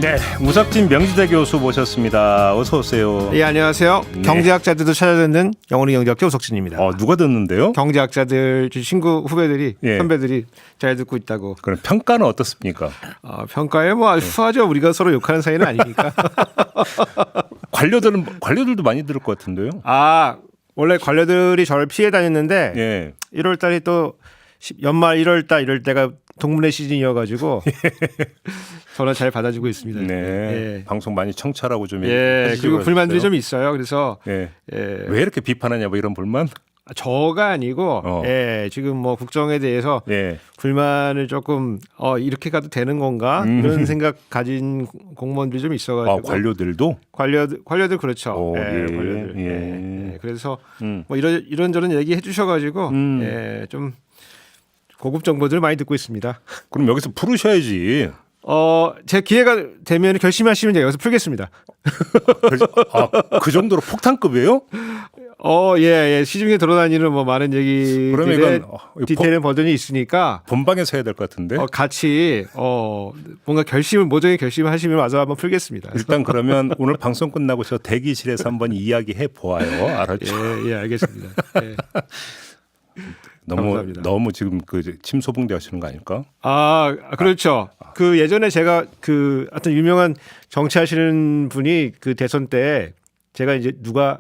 네, 우석진 명지대 교수 모셨습니다. 어서 오세요. 예, 안녕하세요. 네. 경제학자들도 찾아듣는 영어는 경제학자 우석진입니다. 누가 듣는데요? 경제학자들, 친구, 후배들이, 예. 선배들이 잘 듣고 있다고. 그럼 평가는 어떻습니까? 평가에 뭐 아주 후하죠. 우리가 서로 욕하는 사이는 아니니까. 관료들도 많이 들을 것 같은데요. 원래 관료들이 저를 피해 다녔는데 예. 1월 달이 또 연말 1월 달 이럴 때가 동문회 시즌이어가지고 전화 잘 받아주고 있습니다. 네. 예. 방송 많이 청취하라고 좀 그리고 불만들이 좀 있어요. 그래서 왜 이렇게 비판하냐 뭐 이런 불만? 저가 아니고 지금 뭐 국정에 대해서 불만을 조금 이렇게 가도 되는 건가 이런 생각 가진 공무원들이 좀 있어가지고 관료들도 관료들 그렇죠. 관료들. 그래서 뭐 이런저런 얘기 해주셔가지고 좀 고급 정보들 많이 듣고 있습니다. 그럼 여기서 풀으셔야지. 제 기회가 되면 결심하시면 제가 여기서 풀겠습니다. 그 정도로 폭탄급이에요? 예. 시중에 돌아다니는 뭐 많은 얘기들의 디테일한 버전이 있으니까 본방에서 해야 될 것 같은데. 같이 뭔가 모종의 결심을 하시면 와서 한번 풀겠습니다. 일단 그러면 오늘 방송 끝나고 저 대기실에서 한번 이야기해 보아요. 알았죠? 예, 알겠습니다. 예. 너무 지금 그 침소봉대 하시는 거 아닐까? 그렇죠. 그 예전에 제가 하여튼 유명한 정치하시는 분이 그 대선 때 제가 이제 누가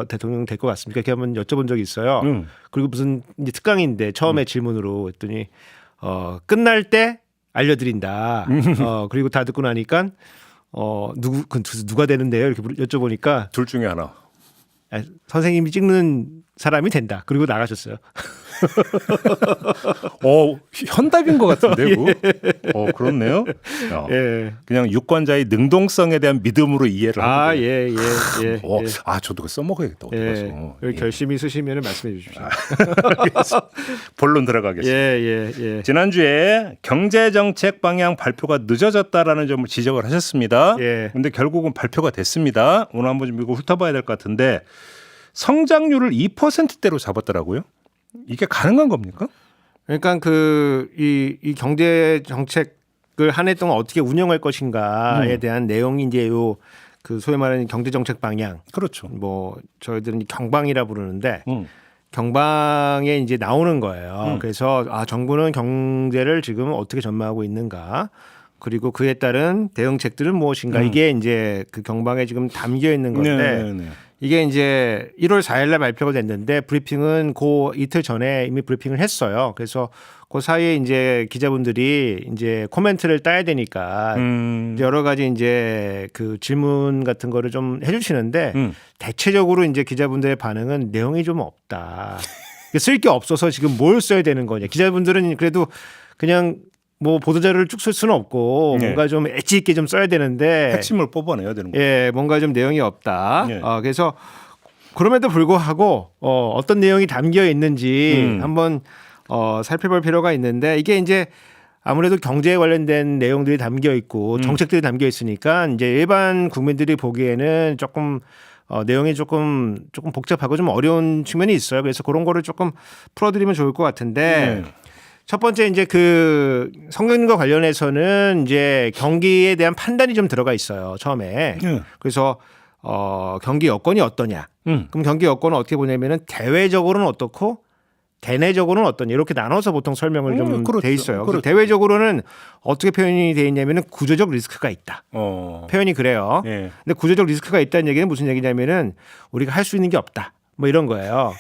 대통령 될 것 같습니까? 이렇게 한번 여쭤본 적이 있어요. 그리고 무슨 이제 특강인데 처음에 질문으로 했더니 끝날 때 알려드린다. 그리고 다 듣고 나니까 누가 되는데요? 이렇게 여쭤보니까 둘 중에 하나. 선생님이 찍는 사람이 된다. 그리고 나가셨어요. 현답인 것 같은데, 그렇네요. 그냥 유권자의 능동성에 대한 믿음으로 이해를 하는 거예요. 저도 그거 써먹어야겠다. 결심이 있으시면 말씀해 주십시오. 본론 들어가겠습니다. 지난주에 경제정책 방향 발표가 늦어졌다라는 점을 지적을 하셨습니다. 그런데 결국은 발표가 됐습니다. 오늘 한번 좀 이거 훑어봐야 될 것 같은데 성장률을 2%대로 잡았더라고요. 이게 가능한 겁니까? 그러니까 이 경제 정책을 한 해 동안 어떻게 운영할 것인가에 대한 내용이 이제 소위 말하는 경제 정책 방향. 그렇죠. 뭐 저희들은 경방이라 부르는데 경방에 이제 나오는 거예요. 그래서 정부는 경제를 지금 어떻게 전망하고 있는가? 그리고 그에 따른 대응책들은 무엇인가? 이게 이제 그 경방에 지금 담겨 있는 건데. 이게 이제 1월 4일 날 발표가 됐는데 브리핑은 그 이틀 전에 이미 브리핑을 했어요. 그래서 그 사이에 이제 기자분들이 이제 코멘트를 따야 되니까 여러 가지 이제 그 질문 같은 거를 좀 해주시는데 대체적으로 이제 기자분들의 반응은 내용이 좀 없다. 쓸 게 없어서 지금 뭘 써야 되는 거냐. 기자분들은 그래도 그냥 뭐 보도자료를 쭉 쓸 수는 없고 뭔가 좀 엣지 있게 좀 써야 되는데 핵심을 뽑아내야 되는 거예요. 뭔가 좀 내용이 없다. 그래서 그럼에도 불구하고 어떤 내용이 담겨 있는지 한번 살펴볼 필요가 있는데 이게 이제 아무래도 경제에 관련된 내용들이 담겨 있고 정책들이 담겨 있으니까 이제 일반 국민들이 보기에는 조금 내용이 조금 복잡하고 좀 어려운 측면이 있어요. 그래서 그런 거를 조금 풀어드리면 좋을 것 같은데. 첫 번째 이제 그 성장률과 관련해서는 이제 경기에 대한 판단이 좀 들어가 있어요. 처음에. 그래서 경기 여건이 어떠냐. 그럼 경기 여건은 어떻게 보냐면은 대외적으로는 어떻고 대내적으로는 어떠냐. 이렇게 나눠서 보통 설명을 좀 돼 있어요. 그렇죠. 대외적으로는 어떻게 표현이 돼 있냐면은 구조적 리스크가 있다. 표현이 그래요. 근데 구조적 리스크가 있다는 얘기는 무슨 얘기냐면은 우리가 할 수 있는 게 없다. 뭐 이런 거예요.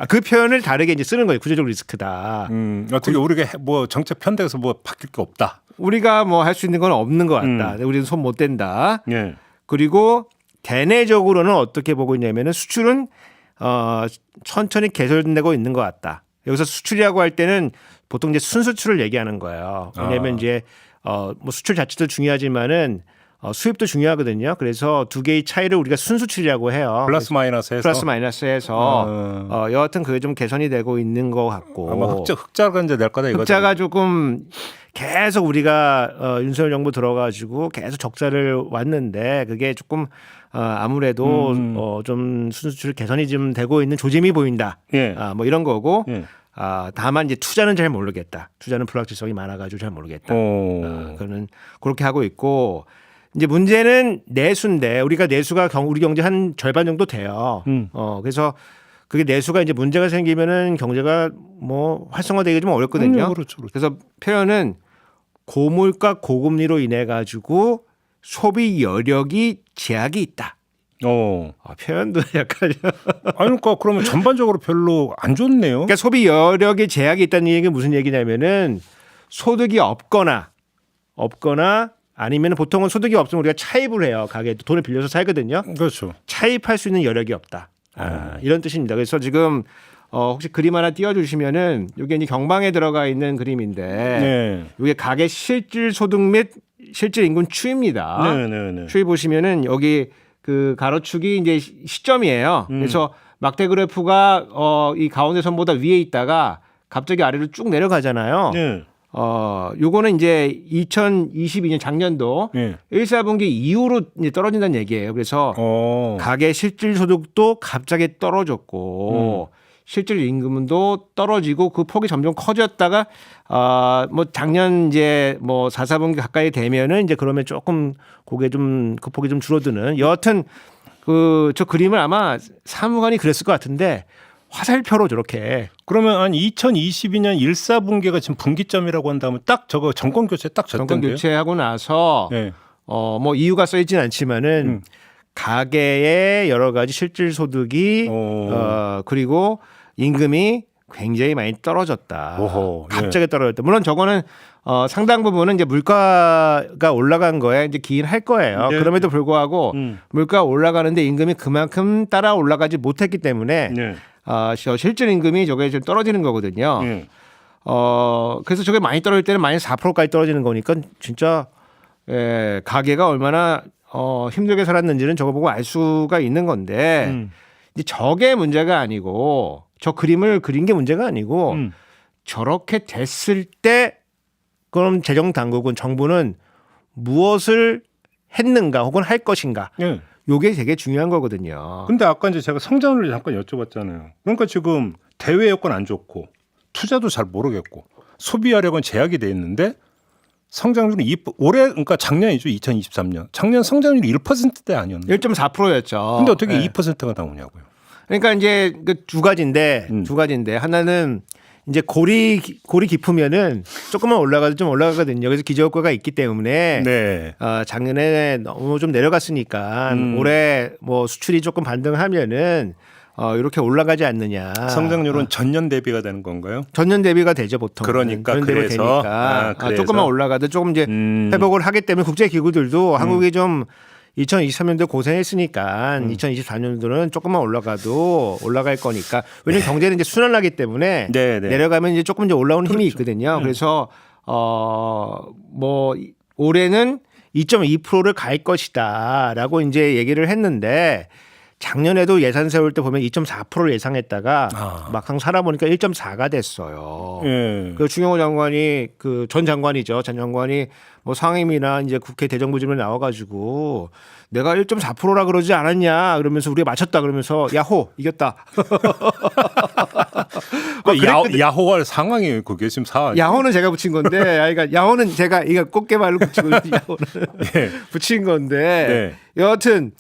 그 표현을 다르게 이제 쓰는 거예요. 구조적 리스크다. 어떻게 우리가 뭐 정책 편대에서 뭐 바뀔 게 없다. 우리가 뭐 할 수 있는 건 없는 것 같다. 우리는 손 못 댄다. 그리고 대내적으로는 어떻게 보고 있냐면은 수출은 천천히 개선되고 있는 것 같다. 여기서 수출이라고 할 때는 보통 이제 순수출을 얘기하는 거예요. 왜냐하면 이제 뭐 수출 자체도 중요하지만은 수입도 중요하거든요. 그래서 두 개의 차이를 우리가 순수출이라고 해요. 플러스 마이너스해서 여하튼 그게 좀 개선이 되고 있는 것 같고. 아마 흑자가 이제 낼 거다 이거죠. 흑자가 조금 계속 우리가 윤석열 정부 들어가지고 계속 적자를 왔는데 그게 조금 아무래도 좀 순수출 개선이 좀 되고 있는 조짐이 보인다. 뭐 이런 거고. 다만 이제 투자는 잘 모르겠다. 투자는 불확실성이 많아가지고 잘 모르겠다. 그는 그렇게 하고 있고 이제 문제는 내수인데 우리가 내수가 우리 경제 한 절반 정도 돼요. 그래서 그게 내수가 이제 문제가 생기면은 경제가 뭐 활성화되기 좀 어렵거든요. 그렇죠. 그래서 표현은 고물가 고금리로 인해 가지고 소비 여력이 제약이 있다. 표현도 약간 아니 그러니까 그러면 전반적으로 별로 안 좋네요. 그러니까 소비 여력에 제약이 있다는 얘기가 무슨 얘기냐면은 소득이 없거나 아니면 보통은 소득이 없으면 우리가 차입을 해요. 가게에 돈을 빌려서 살거든요. 그렇죠. 차입할 수 있는 여력이 없다. 이런 뜻입니다. 그래서 지금 혹시 그림 하나 띄워주시면은 이게 이제 경방에 들어가 있는 그림인데 네. 이게 가계 실질 소득 및 실질 인근 추이입니다. 네. 추이 보시면은 여기 그 가로축이 이제 시점이에요. 그래서 막대 그래프가 이 가운데 선보다 위에 있다가 갑자기 아래로 쭉 내려가잖아요. 네. 요거는 이제 2022년 작년도 네. 1사분기 이후로 이제 떨어진다는 얘기예요. 그래서 가계 실질 소득도 갑자기 떨어졌고 실질 임금도 떨어지고 그 폭이 점점 커졌다가 뭐 작년 이제 뭐 4, 4분기 가까이 되면은 이제 그러면 조금 그게 좀 그 폭이 좀 줄어드는 여하튼 저 그림을 아마 사무관이 그랬을 것 같은데 화살표로 저렇게 그러면 한 2022년 1사분기가 지금 분기점이라고 한다면 딱 저거 정권 교체 딱 정권 졌던데요. 교체하고 나서 네. 뭐 이유가 써 있지는 않지만은 가계의 여러 가지 실질 소득이 그리고 임금이 굉장히 많이 떨어졌다. 갑자기 떨어졌다. 물론 저거는 상당 부분은 이제 물가가 올라간 거에 이제 기인할 거예요. 네. 그럼에도 불구하고 물가 올라가는데 임금이 그만큼 따라 올라가지 못했기 때문에 네. 실질 임금이 저게 좀 떨어지는 거거든요. 네. 그래서 저게 많이 떨어질 때는 마이너스 4%까지 떨어지는 거니까 진짜 가계가 얼마나 힘들게 살았는지는 저거 보고 알 수가 있는 건데 이제 저게 문제가 아니고 저 그림을 그린 게 문제가 아니고 저렇게 됐을 때 그럼 재정 당국은 정부는 무엇을 했는가 혹은 할 것인가 네. 요게 되게 중요한 거거든요. 근데 아까 이제 제가 성장률을 잠깐 여쭤봤잖아요. 그러니까 지금 대외 여건 안 좋고 투자도 잘 모르겠고 소비하려고는 제약이 돼 있는데 성장률은 올해 그러니까 작년이죠. 2023년. 작년 성장률이 1%대 아니었나요? 1.4%였죠. 근데 어떻게 2%가 나오냐고요. 그러니까 이제 그 두 가지인데 하나는 이제 골이 깊으면은 조금만 올라가도 좀 올라가거든요. 그래서 기저효과가 있기 때문에 네. 작년에 너무 좀 내려갔으니까 올해 뭐 수출이 조금 반등하면은 이렇게 올라가지 않느냐. 성장률은 전년 대비가 되는 건가요? 전년 대비가 되죠 보통. 그러니까 전년 대비가 그래서 되니까 그래서. 조금만 올라가도 조금 이제 회복을 하기 때문에 국제 기구들도 한국이 좀 2023년도 고생했으니까 2024년도는 조금만 올라가도 올라갈 거니까 왜냐면 경제는 이제 순환하기 때문에 내려가면 이제 조금 이제 올라오는 힘이 있거든요. 그래서 뭐 올해는 2.2%를 갈 것이다라고 이제 얘기를 했는데 작년에도 예산 세울 때 보면 2.4%를 예상했다가 막상 살아보니까 1.4가 됐어요. 그 추경호 장관이 그 전 장관이죠. 전 장관이 뭐 상임위나 이제 국회 대정부질문에 나와가지고 내가 1.4%라 그러지 않았냐 그러면서 우리가 맞췄다 그러면서 야호 이겼다. 야호할 상황이에요. 그게 지금 상황. 야호는 제가 붙인 건데, 그러니까 야호는 제가 이거 꽃게말로 붙이고 야호는 붙인 건데 여하튼.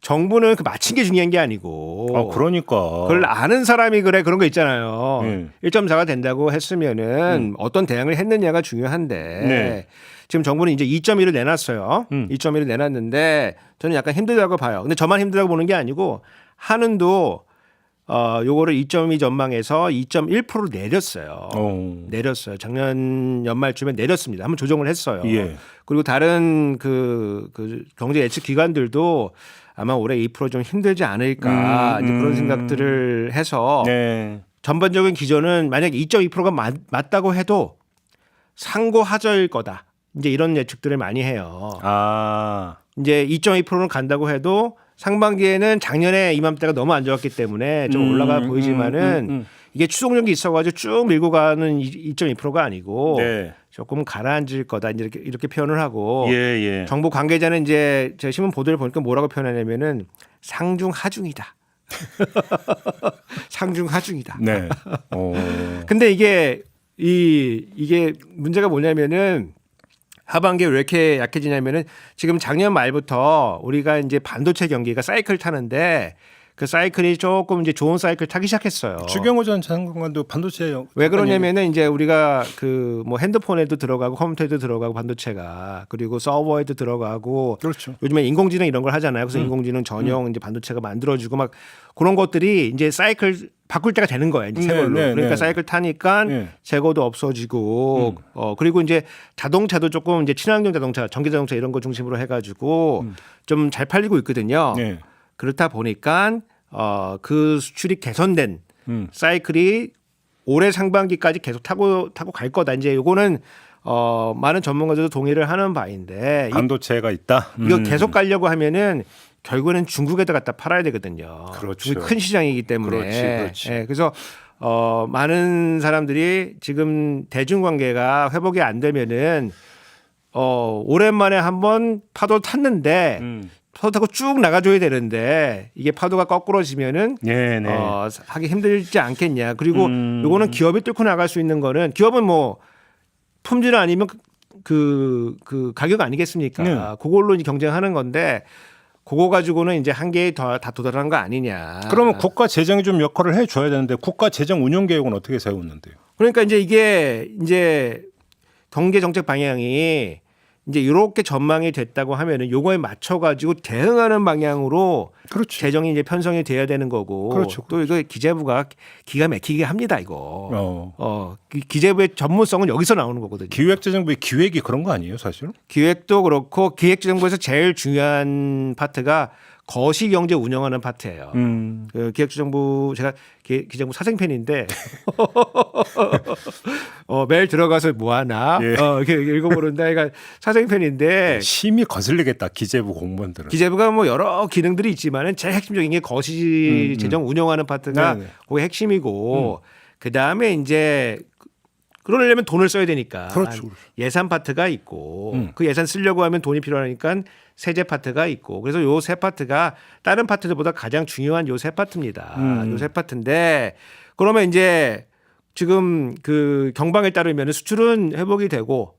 정부는 그 맞힌 게 중요한 게 아니고. 그러니까. 그걸 아는 사람이 그래 그런 거 있잖아요. 1.4가 된다고 했으면은 어떤 대응을 했느냐가 중요한데 지금 정부는 이제 2.1을 내놨어요. 2.1을 내놨는데 저는 약간 힘들다고 봐요. 근데 저만 힘들다고 보는 게 아니고 한은도 요거를 2.2 전망해서 2.1%를 내렸어요. 내렸어요. 작년 연말쯤에 내렸습니다. 한번 조정을 했어요. 그리고 다른 그 경제 예측 기관들도 아마 올해 2% 좀 힘들지 않을까 이제 그런 생각들을 해서 전반적인 기조는 만약 2.2%가 맞다고 해도 상고하저일 거다. 이제 이런 예측들을 많이 해요. 이제 2.2%는 간다고 해도 상반기에는 작년에 이맘때가 너무 안 좋았기 때문에 좀 올라가 보이지만은 이게 추동력이 있어가지고 쭉 밀고 가는 2.2%가 아니고 조금 가라앉을 거다 이렇게 표현을 하고 정부 관계자는 이제 제가 신문 보도를 보니까 뭐라고 표현하냐면은 상중 하중이다. 상중하중이다. 네. 근데 이게 문제가 뭐냐면은 하반기에 왜 이렇게 약해지냐면은 지금 작년 말부터 우리가 이제 반도체 경기가 사이클 타는데 그 사이클이 조금 이제 좋은 사이클 타기 시작했어요. 추경호 전 장관도 반도체 왜 그러냐면은 이제 우리가 그 뭐 핸드폰에도 들어가고 컴퓨터에도 들어가고 반도체가 그리고 서버에도 들어가고 그렇죠. 요즘에 인공지능 이런 걸 하잖아요. 그래서 인공지능 전용 이제 반도체가 만들어지고 막 그런 것들이 이제 사이클 바꿀 때가 되는 거예요. 이제 새 걸로. 그러니까 사이클 타니까 재고도 없어지고 그리고 이제 자동차도 조금 이제 친환경 자동차, 전기 자동차 이런 거 중심으로 해가지고 좀 잘 팔리고 있거든요. 그렇다 보니까 그 수출이 개선된 사이클이 올해 상반기까지 계속 타고 갈 거다. 이제 요거는 많은 전문가들도 동의를 하는 바인데 반도체가 있다. 이거 계속 가려고 하면은 결국에는 중국에다 갖다 팔아야 되거든요. 그렇죠. 큰 시장이기 때문에. 그렇지. 그래서 많은 사람들이 지금 대중관계가 회복이 안 되면은 오랜만에 한번 파도 탔는데 파도 타고 쭉 나가줘야 되는데 이게 파도가 거꾸러지면은 하기 힘들지 않겠냐. 그리고 요거는 기업이 뚫고 나갈 수 있는 거는 기업은 뭐 품질 아니면 그 가격 아니겠습니까? 그걸로 이제 경쟁하는 건데 그거 가지고는 이제 한계에 다 도달한 거 아니냐. 그러면 국가 재정이 좀 역할을 해줘야 되는데 국가 재정 운용 계획은 어떻게 세웠는데요? 그러니까 이제 이게 이제 경제 정책 방향이 이제 이렇게 전망이 됐다고 하면은 요거에 맞춰 가지고 대응하는 방향으로 재정이 이제 편성이 돼야 되는 거고 또 이거 기재부가 기가 막히게 합니다 이거. 기재부의 전문성은 여기서 나오는 거거든요. 기획재정부의 기획이 그런 거 아니에요 사실? 기획도 그렇고 기획재정부에서 제일 중요한 파트가 거시경제 운영하는 파트예요. 그 기획재정부 제가 기재부 사생팬인데 매일 들어가서 뭐 하나 이렇게 읽어보는데 그러니까 사생팬인데 심히 거슬리겠다 기재부 공무원들은. 기재부가 뭐 여러 기능들이 있지만은 제일 핵심적인 게 거시 재정 운영하는 파트가 그게 핵심이고 그 다음에 이제 그러려면 돈을 써야 되니까 예산 파트가 있고 그 예산 쓰려고 하면 돈이 필요하니까 세제 파트가 있고 그래서 요 세 파트가 다른 파트들보다 가장 중요한 요 세 파트입니다. 요 세 파트인데 그러면 이제 지금 그 경방에 따르면 수출은 회복이 되고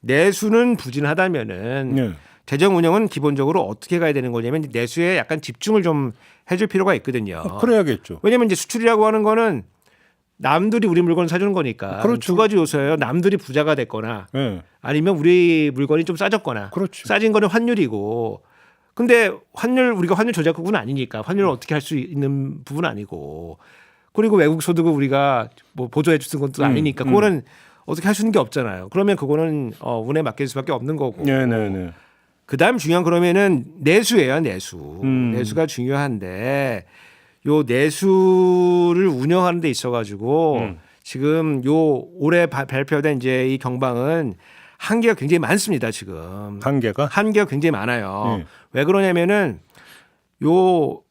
내수는 부진하다면은 재정 운영은 기본적으로 어떻게 가야 되는 거냐면 내수에 약간 집중을 좀 해줄 필요가 있거든요. 그래야겠죠. 왜냐하면 이제 수출이라고 하는 거는 남들이 우리 물건을 사주는 거니까 두 가지 요소예요. 남들이 부자가 됐거나 아니면 우리 물건이 좀 싸졌거나 싸진 거는 환율이고 근데 우리가 환율 조작국은 아니니까 환율을 어떻게 할 수 있는 부분은 아니고 그리고 외국 소득을 우리가 뭐 보조해 주는 것도 아니니까 그거는 어떻게 할 수 있는 게 없잖아요. 그러면 그거는 운에 맡길 수밖에 없는 거고. 그다음 중요한 그러면은 내수예요. 내수가 중요한데 요 내수를 운영하는 데 있어 가지고 지금 요 올해 발표된 이제 이 경방은 한계가 굉장히 많습니다. 지금 한계가 굉장히 많아요. 왜 그러냐면은 요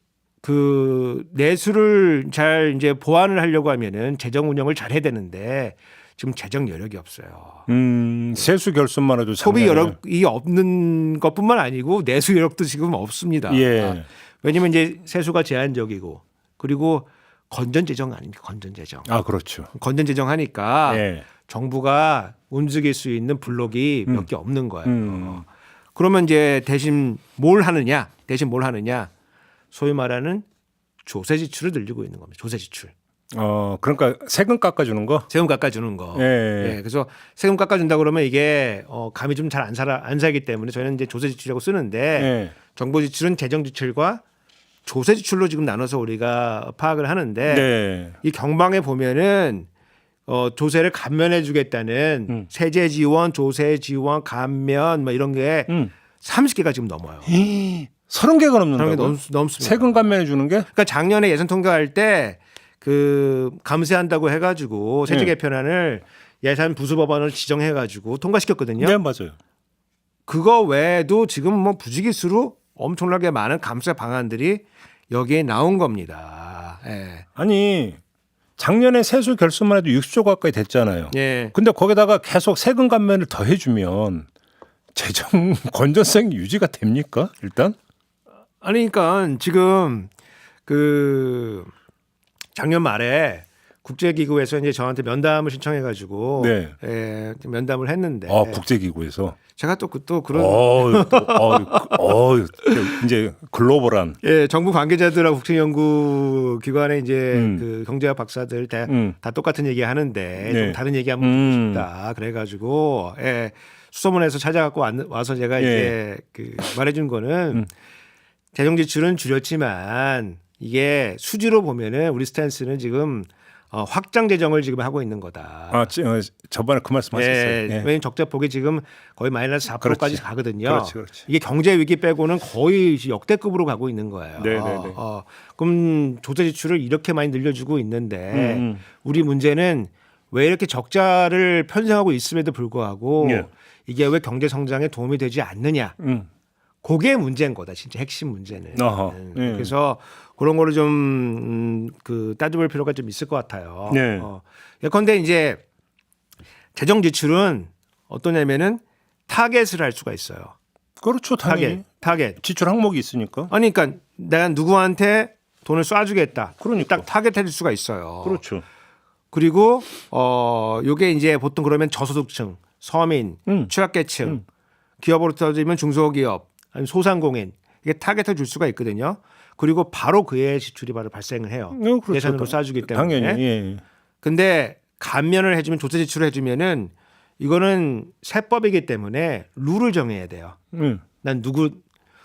그 내수를 잘 이제 보완을 하려고 하면은 재정 운영을 잘 해야 되는데 지금 재정 여력이 없어요. 세수 결손만 해도 소비 여력이 없는 것뿐만 아니고 내수 여력도 지금 없습니다. 왜냐면 이제 세수가 제한적이고 그리고 건전 재정 아닙니까? 건전 재정. 그렇죠. 건전 재정 하니까 정부가 움직일 수 있는 블록이 몇 개 없는 거예요. 그러면 이제 대신 뭘 하느냐? 소위 말하는 조세 지출을 늘리고 있는 겁니다. 조세 지출. 그러니까 세금 깎아주는 거? 세금 깎아주는 거. 그래서 세금 깎아준다 그러면 이게 감이 좀 잘 안 살기 때문에 저희는 이제 조세 지출이라고 쓰는데 정부 지출은 재정 지출과 조세 지출로 지금 나눠서 우리가 파악을 하는데 이 경방에 보면은 조세를 감면해 주겠다는 세제 지원, 조세 지원, 감면 뭐 이런 게 30개가 지금 넘어요. 30개가 넘는다고요? 넘습니다. 세금 감면해 주는 게? 그러니까 작년에 예산 통과할 때 그 감세한다고 해가지고 세제 개편안을 예산 부수 법안을 지정해가지고 통과시켰거든요. 네, 맞아요. 그거 외에도 지금 뭐 부지기수로 엄청나게 많은 감세 방안들이 여기에 나온 겁니다. 아니 작년에 세수 결손만 해도 60조 가까이 됐잖아요. 근데 거기다가 계속 세금 감면을 더 해주면 재정 건전성이 유지가 됩니까? 일단? 아니 그러니까 지금 그 작년 말에 국제기구에서 이제 저한테 면담을 신청해가지고 네. 예, 면담을 했는데 국제기구에서 제가 또 그런 이제 글로벌한 예, 정부 관계자들하고 국제연구기관에 이제 그 경제학 박사들 다 똑같은 얘기 하는데 네. 좀 다른 얘기 한번 듣고 싶다. 그래가지고 예, 수소문에서 찾아갖고 와서 제가 이제 그 말해준 거는 재정 지출은 줄였지만 이게 수지로 보면은 우리 스탠스는 지금 확장 재정을 지금 하고 있는 거다. 저번에 그 말씀하셨어요. 예, 왜냐면 적자 폭이 지금 거의 마이너스 4%까지 가거든요. 그렇지. 이게 경제 위기 빼고는 거의 역대급으로 가고 있는 거예요. 네네네. 그럼 조세 지출을 이렇게 많이 늘려주고 있는데 우리 문제는 왜 이렇게 적자를 편성하고 있음에도 불구하고 이게 왜 경제 성장에 도움이 되지 않느냐? 그게 문제인 거다. 진짜 핵심 문제는. 그래서 그런 거를 좀 따져볼 필요가 좀 있을 것 같아요. 네. 예컨대 이제 재정 지출은 어떠냐면은 타겟을 할 수가 있어요. 그렇죠. 당연히. 타겟. 지출 항목이 있으니까. 아니, 그러니까 내가 누구한테 돈을 쏴주겠다. 그러니까. 딱 타겟 해줄 수가 있어요. 그렇죠. 그리고 요게 이제 보통 그러면 저소득층, 서민, 취약계층, 기업으로 따지면 중소기업, 아니면 소상공인 이게 타겟을 줄 수가 있거든요. 그리고 바로 그의 지출이 바로 발생을 해요. 그렇죠. 예산으로 쏴주기 때문에. 당연히. 예. 근데 감면을 해주면 조세 지출을 해주면은 이거는 세법이기 때문에 룰을 정해야 돼요. 난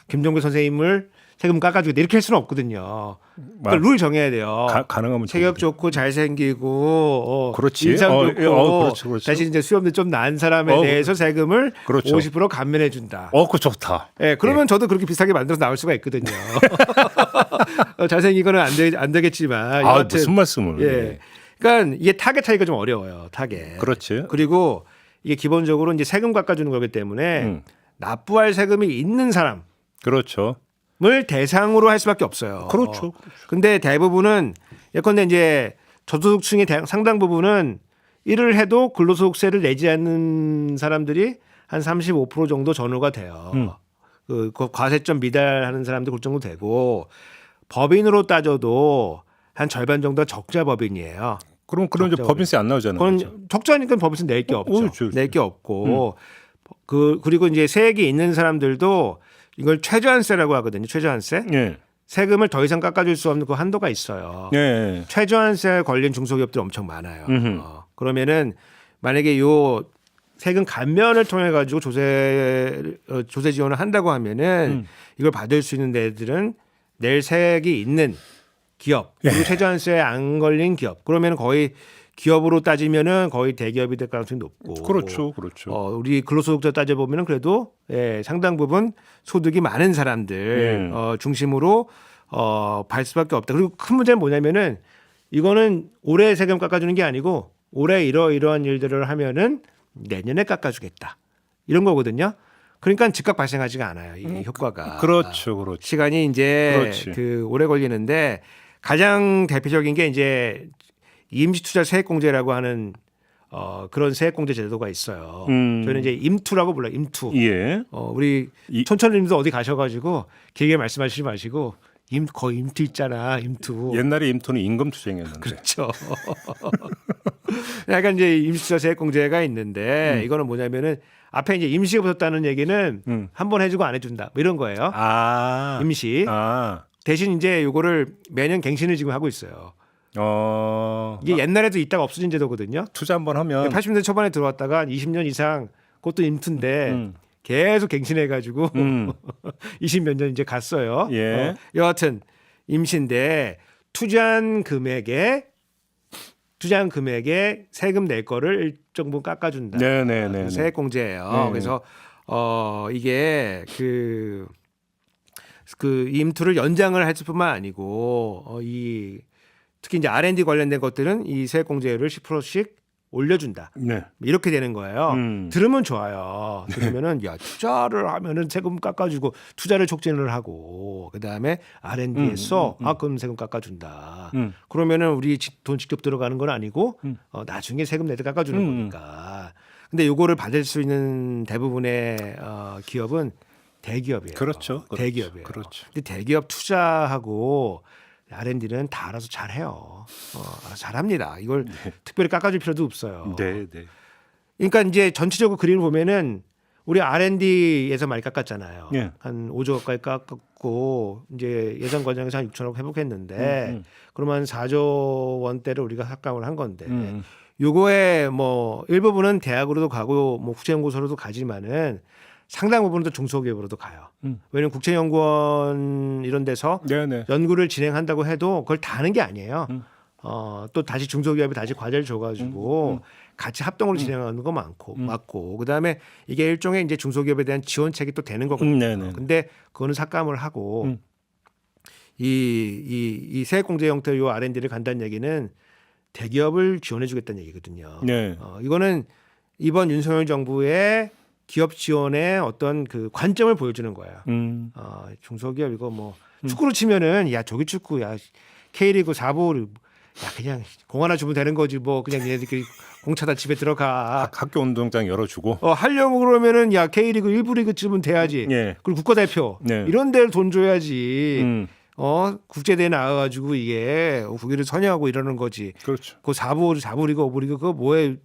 김종배 선생님을 세금 깎아주겠다 이렇게 할 수는 없거든요. 그러니까 룰 정해야 돼요. 가능하면 체격 좋고 잘생기고 그렇지. 인상 좋고 그렇죠. 대신 이제 수염도 좀 난 사람에 대해서 세금을 그렇죠. 50% 감면해 준다. 그거 좋다. 예, 그러면 저도 그렇게 비슷하게 만들어서 나올 수가 있거든요. 잘생기거는 안 되겠지만 여하튼, 무슨 말씀을? 예. 그러니까 이게 타겟 차이가 좀 어려워요. 타겟. 그렇지. 그리고 이게 기본적으로 이제 세금 깎아주는 거기 때문에 납부할 세금이 있는 사람. 그렇죠. 을 대상으로 할 수밖에 없어요. 그렇죠. 근데 대부분은 예컨대 이제 저소득층의 상당 부분은 일을 해도 근로소득세를 내지 않는 사람들이 한 35% 정도 전후가 돼요. 그 과세점 미달하는 사람들 그 정도 되고 법인으로 따져도 한 절반 정도가 적자 법인이에요. 그럼 이제 법인세 안 나오잖아요. 그건 그렇죠? 적자니까 법인세 낼 게 없죠. 그렇죠. 낼 게 없고 그리고 이제 세액이 있는 사람들도 이걸 최저한세라고 하거든요. 최저한세. 예. 세금을 더 이상 깎아줄 수 없는 그 한도가 있어요. 예. 최저한세 걸린 중소기업들 엄청 많아요. 그러면은 만약에 요 세금 감면을 통해 가지고 조세 지원을 한다고 하면은 이걸 받을 수 있는 데들은 낼 세액이 있는 기업 그리고 최저한세에 안 걸린 기업. 그러면 거의 기업으로 따지면은 거의 대기업이 될 가능성이 높고. 그렇죠. 우리 근로소득자 따져보면은 그래도 상당 부분 소득이 많은 사람들 중심으로 발 수밖에 없다. 그리고 큰 문제는 뭐냐면은 이거는 올해 세금 깎아주는 게 아니고 올해 이러이러한 일들을 하면은 내년에 깎아주겠다. 이런 거거든요. 그러니까 즉각 발생하지가 않아요. 이 효과가. 그렇죠. 시간이 이제 오래 걸리는데 가장 대표적인 게 이제 임시투자 세액공제라고 하는 그런 세액공제 제도가 있어요. 저희는 이제 임투라고 불러요. 임투. 예. 우리 촌철님도 어디 가셔가지고 길게 말씀하시지 마시고 거의 임투 있잖아. 임투. 옛날에 임투는 임금투쟁이었는데. 그렇죠. 약간 이제 임시투자 세액공제가 있는데 이거는 뭐냐면은 앞에 이제 임시가 붙었다는 얘기는 한 번 해주고 안 해준다. 뭐 이런 거예요. 임시. 대신 이제 요거를 매년 갱신을 지금 하고 있어요. 이게 옛날에도 있다가 없어진 제도거든요. 투자 한번 하면 80년대 초반에 들어왔다가 20년 이상 그것도 임투인데 계속 갱신해가지고 20몇 년 이제 갔어요. 예. 여하튼 임시인데 투자한 금액에 세금 낼 거를 일정 부분 깎아준다. 네네네. 세액공제예요. 그래서 이게 그 임투를 연장을 할 뿐만 아니고 특히 이제 R&D 관련된 것들은 이 세액공제율을 10%씩 올려준다. 네. 이렇게 되는 거예요. 들으면 좋아요. 들으면은 야 투자를 하면은 세금 깎아주고 투자를 촉진을 하고 그 다음에 R&D에 써. 그럼 세금 깎아준다. 그러면은 우리 돈 직접 들어가는 건 아니고 나중에 세금 내도 깎아주는 거니까. 근데 요거를 받을 수 있는 대부분의 기업은 대기업이에요. 그렇죠. 대기업이에요. 그렇죠. 근데 대기업 투자하고 R&D는 다 알아서 잘해요. 알아서 잘합니다. 이걸 특별히 깎아줄 필요도 없어요. 네, 네. 그러니까 이제 전체적으로 그림을 보면은 우리 R&D에서 많이 깎았잖아요. 예. 한 5조 가까이 깎았고 이제 예산 과정에서 한 6천억 회복했는데 그러면 4조 원대를 우리가 삭감을 한 건데 요거에 뭐 일부분은 대학으로도 가고 뭐 국제연구소로도 가지만은 상당 부분은 또 중소기업으로도 가요. 왜냐하면 국제연구원 이런 데서 네네. 연구를 진행한다고 해도 그걸 다 하는 게 아니에요. 또 다시 중소기업이 다시 과제를 줘가지고 같이 합동으로 진행하는 거 많고 맞고 그다음에 이게 일종의 이제 중소기업에 대한 지원책이 또 되는 거거든요. 네네. 근데 그거는 삭감을 하고 이 세액공제 형태의 요 R&D를 간다는 얘기는 대기업을 지원해주겠다는 얘기거든요. 네. 이거는 이번 윤석열 정부의 기업 지원의 어떤 그 관점을 보여주는 거예요. 중소기업 이거 뭐 축구로 치면은 야 조기 축구 야 K리그 4부 야 그냥 공 하나 주면 되는 거지 뭐 그냥 얘네들끼리 공차다 집에 들어가. 학교 운동장 열어주고. 하려고 그러면은 야 K리그 1부 리그쯤은 돼야지. 예. 그리고 국가대표 네. 이런 데를 돈 줘야지. 국제대회 나와가지고 이게 국기를 선양하고 이러는 거지. 그렇죠. 그 4부 리그 5부 리그 그거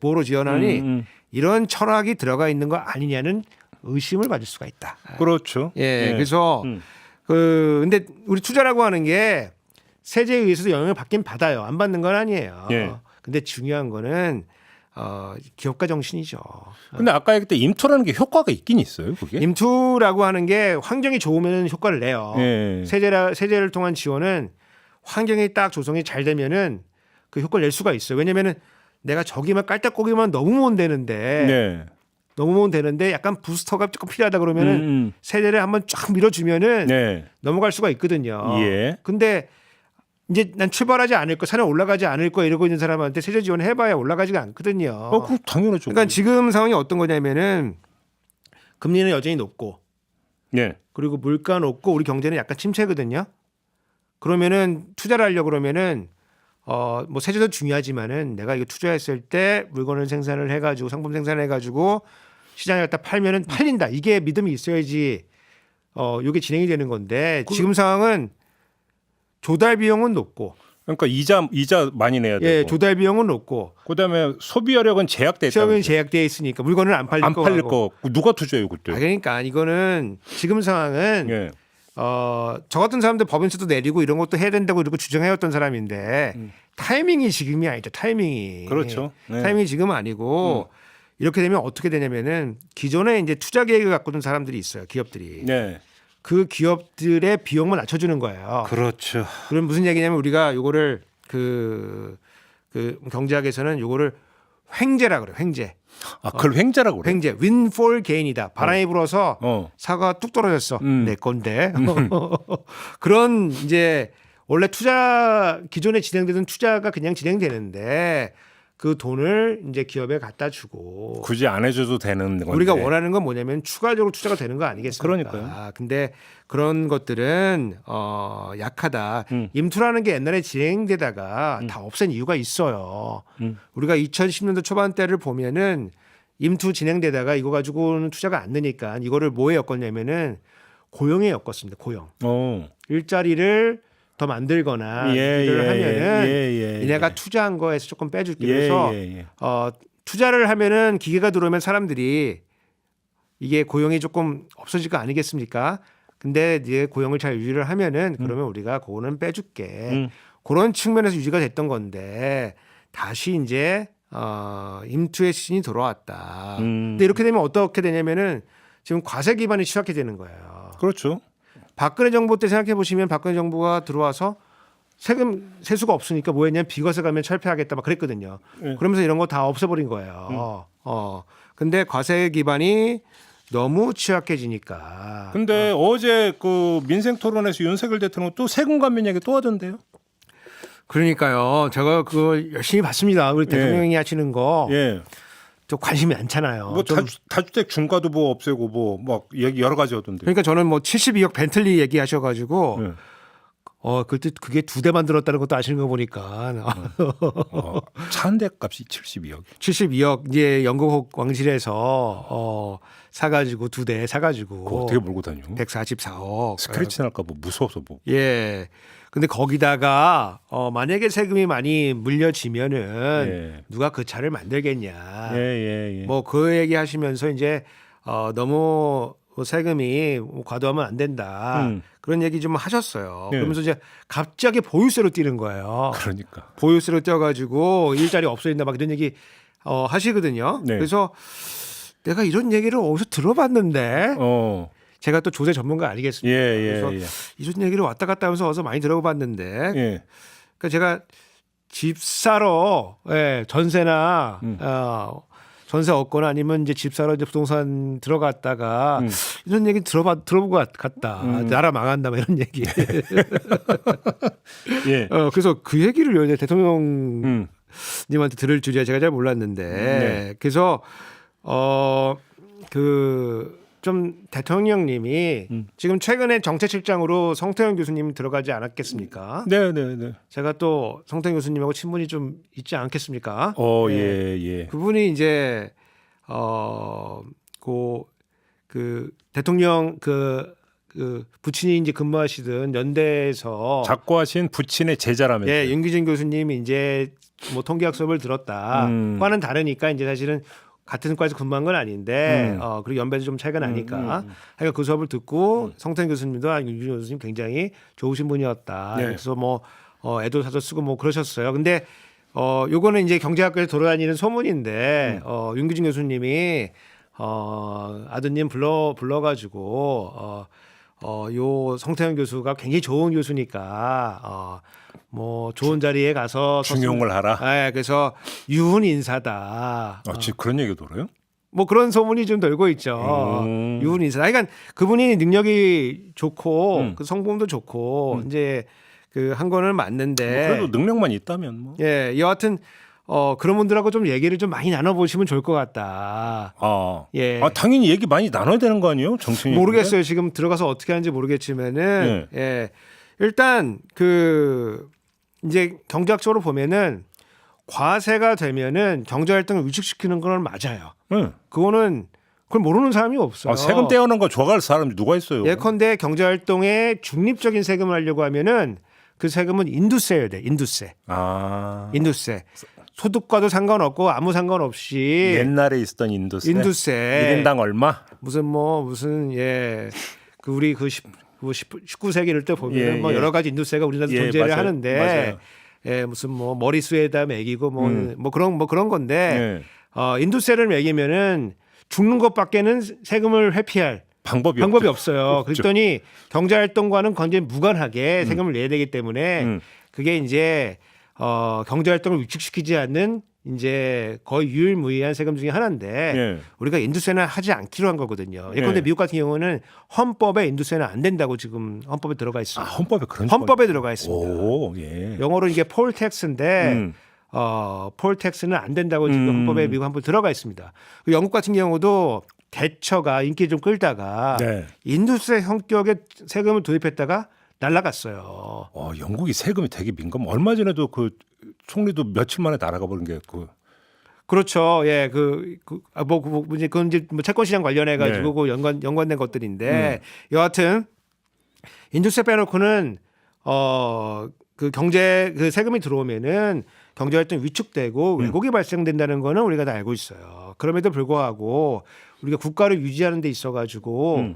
뭐로 지원하니? 이런 철학이 들어가 있는 거 아니냐는 의심을 받을 수가 있다. 그렇죠. 예. 그래서 근데 우리 투자라고 하는 게 세제에 의해서도 영향을 받긴 받아요. 안 받는 건 아니에요. 예. 근데 중요한 거는 기업가 정신이죠. 근데 아까 얘기했던 임투라는 게 효과가 있긴 있어요, 그게? 임투라고 하는 게 환경이 좋으면 효과를 내요. 예. 세제를 통한 지원은 환경이 딱 조성이 잘 되면은 그 효과를 낼 수가 있어요. 왜냐면은 내가 저기만 깔딱고기만 너무 모으면 되는데 네. 너무 모으면 되는데 약간 부스터가 조금 필요하다 그러면은 세제를 한번 쫙 밀어주면은 네. 넘어갈 수가 있거든요. 예. 근데 이제 난 출발하지 않을 거, 산에 올라가지 않을 거 이러고 있는 사람한테 세제 지원을 해봐야 올라가지가 않거든요. 그 당연하죠. 그러니까 지금 상황이 어떤 거냐면은 금리는 여전히 높고, 네. 그리고 물가 높고 우리 경제는 약간 침체거든요. 그러면은 투자를 하려고 그러면은 뭐 세제도 중요하지만은 내가 이거 투자했을 때 물건을 생산을 해가지고 상품 생산을 해가지고 시장에 갖다 팔면은 팔린다. 이게 믿음이 있어야지 이게 진행이 되는 건데 지금 상황은 조달 비용은 높고, 그러니까 이자 많이 내야 되고. 예, 조달 비용은 높고, 그다음에 소비여력은 제약돼 있다. 시험은 제약되어 있으니까 물건을 안 팔릴 거. 누가 투자해요 그때? 그러니까 이거는 지금 상황은 예. 저 같은 사람들 법인세도 내리고 이런 것도 해야 된다고 이렇게 주장해왔던 사람인데 타이밍이 지금이 아니죠. 타이밍이. 그렇죠. 네. 타이밍이 지금은 아니고 이렇게 되면 어떻게 되냐면은 기존에 이제 투자 계획을 갖고 있는 사람들이 있어요. 기업들이. 네. 그 기업들의 비용만 낮춰주는 거예요. 그렇죠. 그럼 무슨 얘기냐면 우리가 요거를 그 경제학에서는 요거를 횡재라 그래요. 횡재. 그걸 횡재라고 그래요? 횡재. windfall gain이다. 바람이 불어서 사과가 뚝 떨어졌어. 내 건데. 그런 이제 원래 기존에 진행되던 투자가 그냥 진행되는데 그 돈을 이제 기업에 갖다 주고 굳이 안 해줘도 되는 건데. 우리가 원하는 건 뭐냐면 추가적으로 투자가 되는 거 아니겠습니까? 그러니까요. 근데 그런 것들은 약하다. 임투라는 게 옛날에 진행되다가 다 없앤 이유가 있어요. 우리가 2010년도 초반대를 보면은 임투 진행되다가 이거 가지고는 투자가 안 되니까 이거를 뭐에 엮었냐면은 고용에 엮었습니다. 고용. 일자리를 더 만들거나 일을 하면은 얘네가 투자한 거에서 조금 빼줄게. 그래서 투자를 하면은 기계가 들어오면 사람들이 이게 고용이 조금 없어질 거 아니겠습니까? 근데 이제 고용을 잘 유지를 하면은 그러면 우리가 그거는 빼줄게. 그런 측면에서 유지가 됐던 건데 다시 이제 임투의 시즌이 돌아왔다. 근데 이렇게 되면 어떻게 되냐면은 지금 과세 기반이 취약해 되는 거예요. 그렇죠. 박근혜 정부 때 생각해 보시면 박근혜 정부가 들어와서 세수가 없으니까 뭐 했냐면 비과세 가면 철폐하겠다 막 그랬거든요. 그러면서 이런 거 다 없애버린 거예요. 근데 과세 기반이 너무 취약해지니까. 근데 어제 그 민생 토론에서 윤석열 대통령 또 세금 감면 얘기 또 하던데요. 그러니까요. 제가 그거 열심히 봤습니다. 우리 대통령이 하시는 거. 예. 저 관심이 많잖아요. 뭐 다주택 중과도 뭐 없애고 뭐 막 여러 가지 하던데. 그러니까 저는 뭐 72억 벤틀리 얘기하셔가지고 그때 그게 2대 만들었다는 것도 아시는 거 보니까 차 한 대 값이 72억. 72억 이제 영국 왕실에서 사가지고 2대 사가지고 그거 어떻게 몰고 다녀? 144억. 스크래치 날까 봐 무서워서 뭐. 예. 근데 거기다가 만약에 세금이 많이 물려지면은 누가 그 차를 만들겠냐. 뭐 그 얘기 하시면서 이제 너무 세금이 과도하면 안 된다. 그런 얘기 좀 하셨어요. 그러면서 이제 갑자기 보유세로 뛰는 거예요. 그러니까. 보유세로 뛰어가지고 일자리 없어진다 막 이런 얘기 하시거든요. 그래서 내가 이런 얘기를 어디서 들어봤는데 제가 또 조세 전문가 아니겠습니까? 그래서 이런 얘기를 왔다 갔다 하면서 어서 많이 들어봤는데 그러니까 제가 집 사러 전세나 전세 얻거나 아니면 이제 집 사러 이제 부동산 들어갔다가 이런 얘기 들어본 것 같다. 나라 망한다 뭐 이런 얘기. 그래서 그 얘기를 이제 대통령님한테 들을 줄이야 제가 잘 몰랐는데 그래서 좀 대통령님이 지금 최근에 정책실장으로 성태영 교수님 들어가지 않았겠습니까? 네. 제가 또 성태영 교수님하고 친분이 좀 있지 않겠습니까? 그분이 이제 그 대통령 그 부친이 이제 근무하시던 연대에서 작고하신 부친의 제자라면서. 윤기준 교수님이 이제 뭐 통계학 수업을 들었다. 과는 다르니까 이제 사실은 같은 과에서 근무한 건 아닌데 그리고 연배도 좀 차이가 나니까 하여간 그 수업을 듣고 성태영 교수님도 윤기준 교수님 굉장히 좋으신 분이었다. 그래서 뭐 애도 사도 쓰고 뭐 그러셨어요. 근데 요거는 이제 경제학교에 돌아다니는 소문인데 윤기준 교수님이 아드님 불러가지고 요 성태영 교수가 굉장히 좋은 교수니까 뭐 좋은 자리에 가서 중용을 하라. 그래서 유훈 인사다. 지금 그런 얘기 돌아요? 뭐 그런 소문이 좀 돌고 있죠. 유훈 인사. 그러니까 그분이 능력이 좋고 그 성공도 좋고 이제 그 한 거는 맞는데. 뭐 그래도 능력만 있다면 뭐. 여하튼 그런 분들하고 좀 얘기를 좀 많이 나눠보시면 좋을 것 같다. 당연히 얘기 많이 나눠야 되는 거 아니에요? 정치인 모르겠어요. 지금 들어가서 어떻게 하는지 모르겠지만은 일단 이제 경제학적으로 보면은 과세가 되면은 경제 활동을 위축시키는 건 맞아요. 그걸 모르는 사람이 없어요. 세금 떼어놓은 거 좋아할 사람이 누가 있어요? 예컨대 경제 활동에 중립적인 세금을 하려고 하면은 그 세금은 인두세여야 돼. 인두세. 인두세. 소득과도 상관없고 아무 상관없이 옛날에 있었던 인두세. 1인당 얼마? 우리 19세기 이럴 때 보면 뭐 여러 가지 인두세가 우리나라도 존재를 하는데 무슨 뭐 머리수에다 매기고 뭐 그런 건데 인두세를 매기면은 죽는 것밖에는 세금을 회피할 방법이 없어요. 그랬더니 경제활동과는 완전히 무관하게 세금을 내야 되기 때문에 그게 이제 경제활동을 위축시키지 않는 이제 거의 유일무이한 세금 중에 하나인데 우리가 인두세는 하지 않기로 한 거거든요. 예컨대 미국 같은 경우는 헌법에 인두세는 안 된다고 지금 헌법에 들어가 있습니다. 헌법에 들어가 있습니다. 영어로 이게 폴 텍스인데 폴 텍스는 안 된다고 지금 헌법에 미국 헌법에 들어가 있습니다. 영국 같은 경우도 대처가 인기 좀 끌다가 인두세 성격의 세금을 도입했다가 날라갔어요. 영국이 세금이 되게 민감. 얼마 전에도 그 총리도 며칠 만에 날아가 버린 게 그렇죠. 그건 이제 채권 시장 관련해 가지고 그 연관된 것들인데 여하튼 인두세 빼놓고는 그 경제 그 세금이 들어오면은 경제 활동이 위축되고 왜곡이 발생된다는 거는 우리가 다 알고 있어요. 그럼에도 불구하고 우리가 국가를 유지하는 데 있어 가지고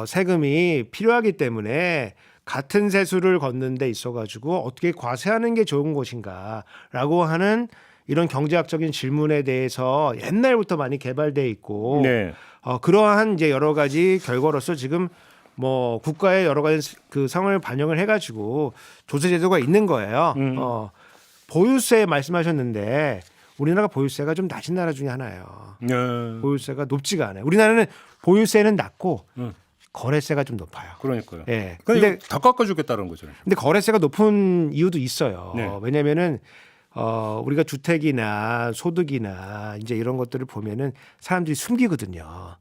세금이 필요하기 때문에 같은 세수를 걷는 데 있어 가지고 어떻게 과세하는 게 좋은 것인가라고 하는 이런 경제학적인 질문에 대해서 옛날부터 많이 개발돼 있고 그러한 이제 여러 가지 결과로서 지금 뭐 국가의 여러 가지 그 상황을 반영을 해가지고 조세 제도가 있는 거예요. 보유세 말씀하셨는데 우리나라가 보유세가 좀 낮은 나라 중에 하나예요. 보유세가 높지가 않아요. 우리나라는 보유세는 낮고 거래세가 좀 높아요. 그러니까요. 근데 다 깎아주겠다는 거죠. 근데 거래세가 높은 이유도 있어요. 왜냐하면은 우리가 주택이나 소득이나 이제 이런 것들을 보면은 사람들이 숨기거든요.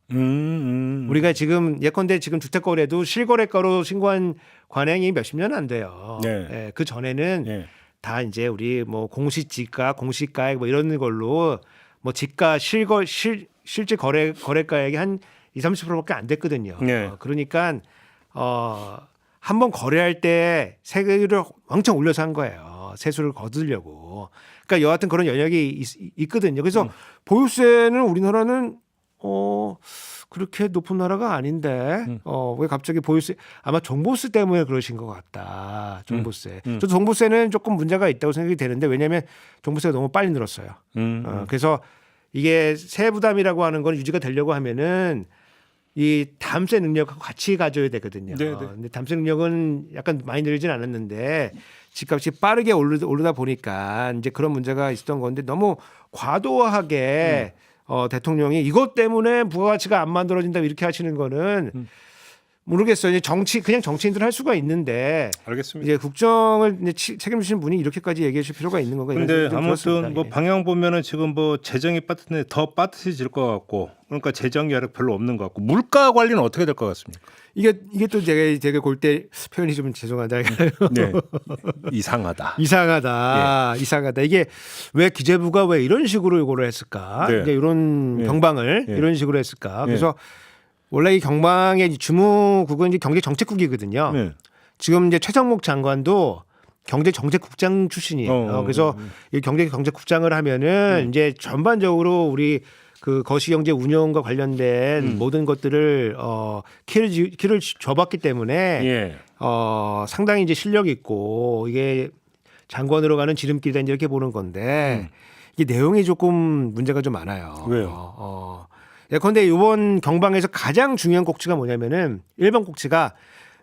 우리가 지금 예컨대 지금 주택 거래도 실거래가로 신고한 관행이 몇십 년 안 돼요. 네. 예, 그 전에는 네. 다 이제 우리 뭐 공시지가, 공시가액 뭐 이런 걸로 뭐 지가 실제 거래가액이 한 20-30%밖에 안 됐거든요. 네. 그러니까 한번 거래할 때 세금을 엄청 올려서 한 거예요. 세수를 거두려고. 그러니까 여하튼 그런 영역이 있거든요. 그래서 보유세는 우리나라는 그렇게 높은 나라가 아닌데 왜 갑자기 보유세 아마 종부세 때문에 그러신 것 같다. 종부세. 저도 종부세는 조금 문제가 있다고 생각이 되는데 왜냐하면 종부세가 너무 빨리 늘었어요. 그래서 이게 세부담이라고 하는 건 유지가 되려고 하면은 이 담세 능력하고 같이 가져야 되거든요. 근데 담세 능력은 약간 많이 늘진 않았는데 집값이 빠르게 오르다 보니까 이제 그런 문제가 있었던 건데 너무 과도하게 대통령이 이것 때문에 부가가치가 안 만들어진다 이렇게 하시는 거는 모르겠어요. 이제 그냥 정치인들 할 수가 있는데 알겠습니다. 이제 국정을 이제 책임지시는 분이 이렇게까지 얘기하실 필요가 있는 건가? 근데 아무튼 뭐 방향 보면은 지금 뭐 재정이 빠듯한데 더 빠듯해질 것 같고 그러니까 재정 여력 별로 없는 것 같고 물가 관리는 어떻게 될 것 같습니까? 이게 또 제가 골때 표현이 좀 죄송하다. 네. 이상하다. 이상하다. 이게 왜 기재부가 왜 이런 식으로 이거를 했을까? 네. 이제 이런 경방을 네. 이런 식으로 했을까? 그래서 원래 이 경방의 주무국은 이제 경제정책국이거든요. 네. 지금 이제 최정목 장관도 경제정책국장 출신이에요. 그래서 이 경제정책국장을 하면은 이제 전반적으로 우리 그 거시경제 운영과 관련된 모든 것들을 키를 줘봤기 때문에 상당히 이제 실력이 있고 이게 장관으로 가는 지름길이다 이렇게 보는 건데 이게 내용이 조금 문제가 좀 많아요. 왜요? 예컨대 이번 경방에서 가장 중요한 꼭지가 뭐냐면은 1번 꼭지가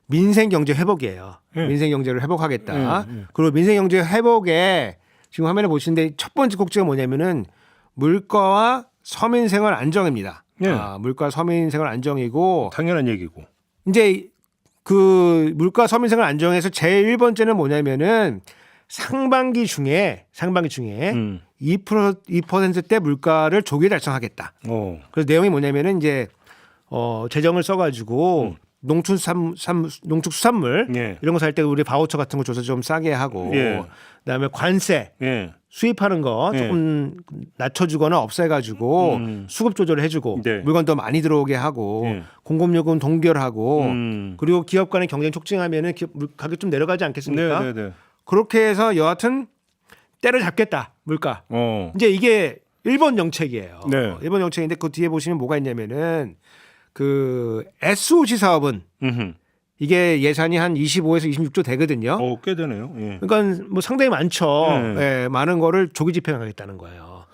민생 경제 회복이에요. 민생 경제를 회복하겠다. 그리고 민생 경제 회복에 지금 화면에 보시는데 첫 번째 꼭지가 뭐냐면은 물가와 서민 생활 안정입니다. 물가 서민 생활 안정이고 당연한 얘기고. 이제 그 물가 서민 생활 안정에서 제일 1번째는 뭐냐면은 상반기 중에 2%대 물가를 조기에 달성하겠다. 그래서 내용이 뭐냐면은 이제 재정을 써가지고 농축수산물 이런 거 살 때 우리 바우처 같은 거 줘서 좀 싸게 하고 그다음에 관세 수입하는 거 조금 낮춰주거나 없애가지고 수급 조절을 해주고 물건 더 많이 들어오게 하고 공급요금 동결하고 그리고 기업 간의 경쟁 촉진하면은 가격 좀 내려가지 않겠습니까? 그렇게 해서 여하튼 때려잡겠다 물가. 이제 이게 일본 정책이에요. 일본 정책인데 그 뒤에 보시면 뭐가 있냐면은 그 SOC 사업은 이게 예산이 한 25에서 26조 되거든요. 꽤 되네요. 그러니까 뭐 상당히 많죠. 많은 거를 조기 집행하겠다는 거예요.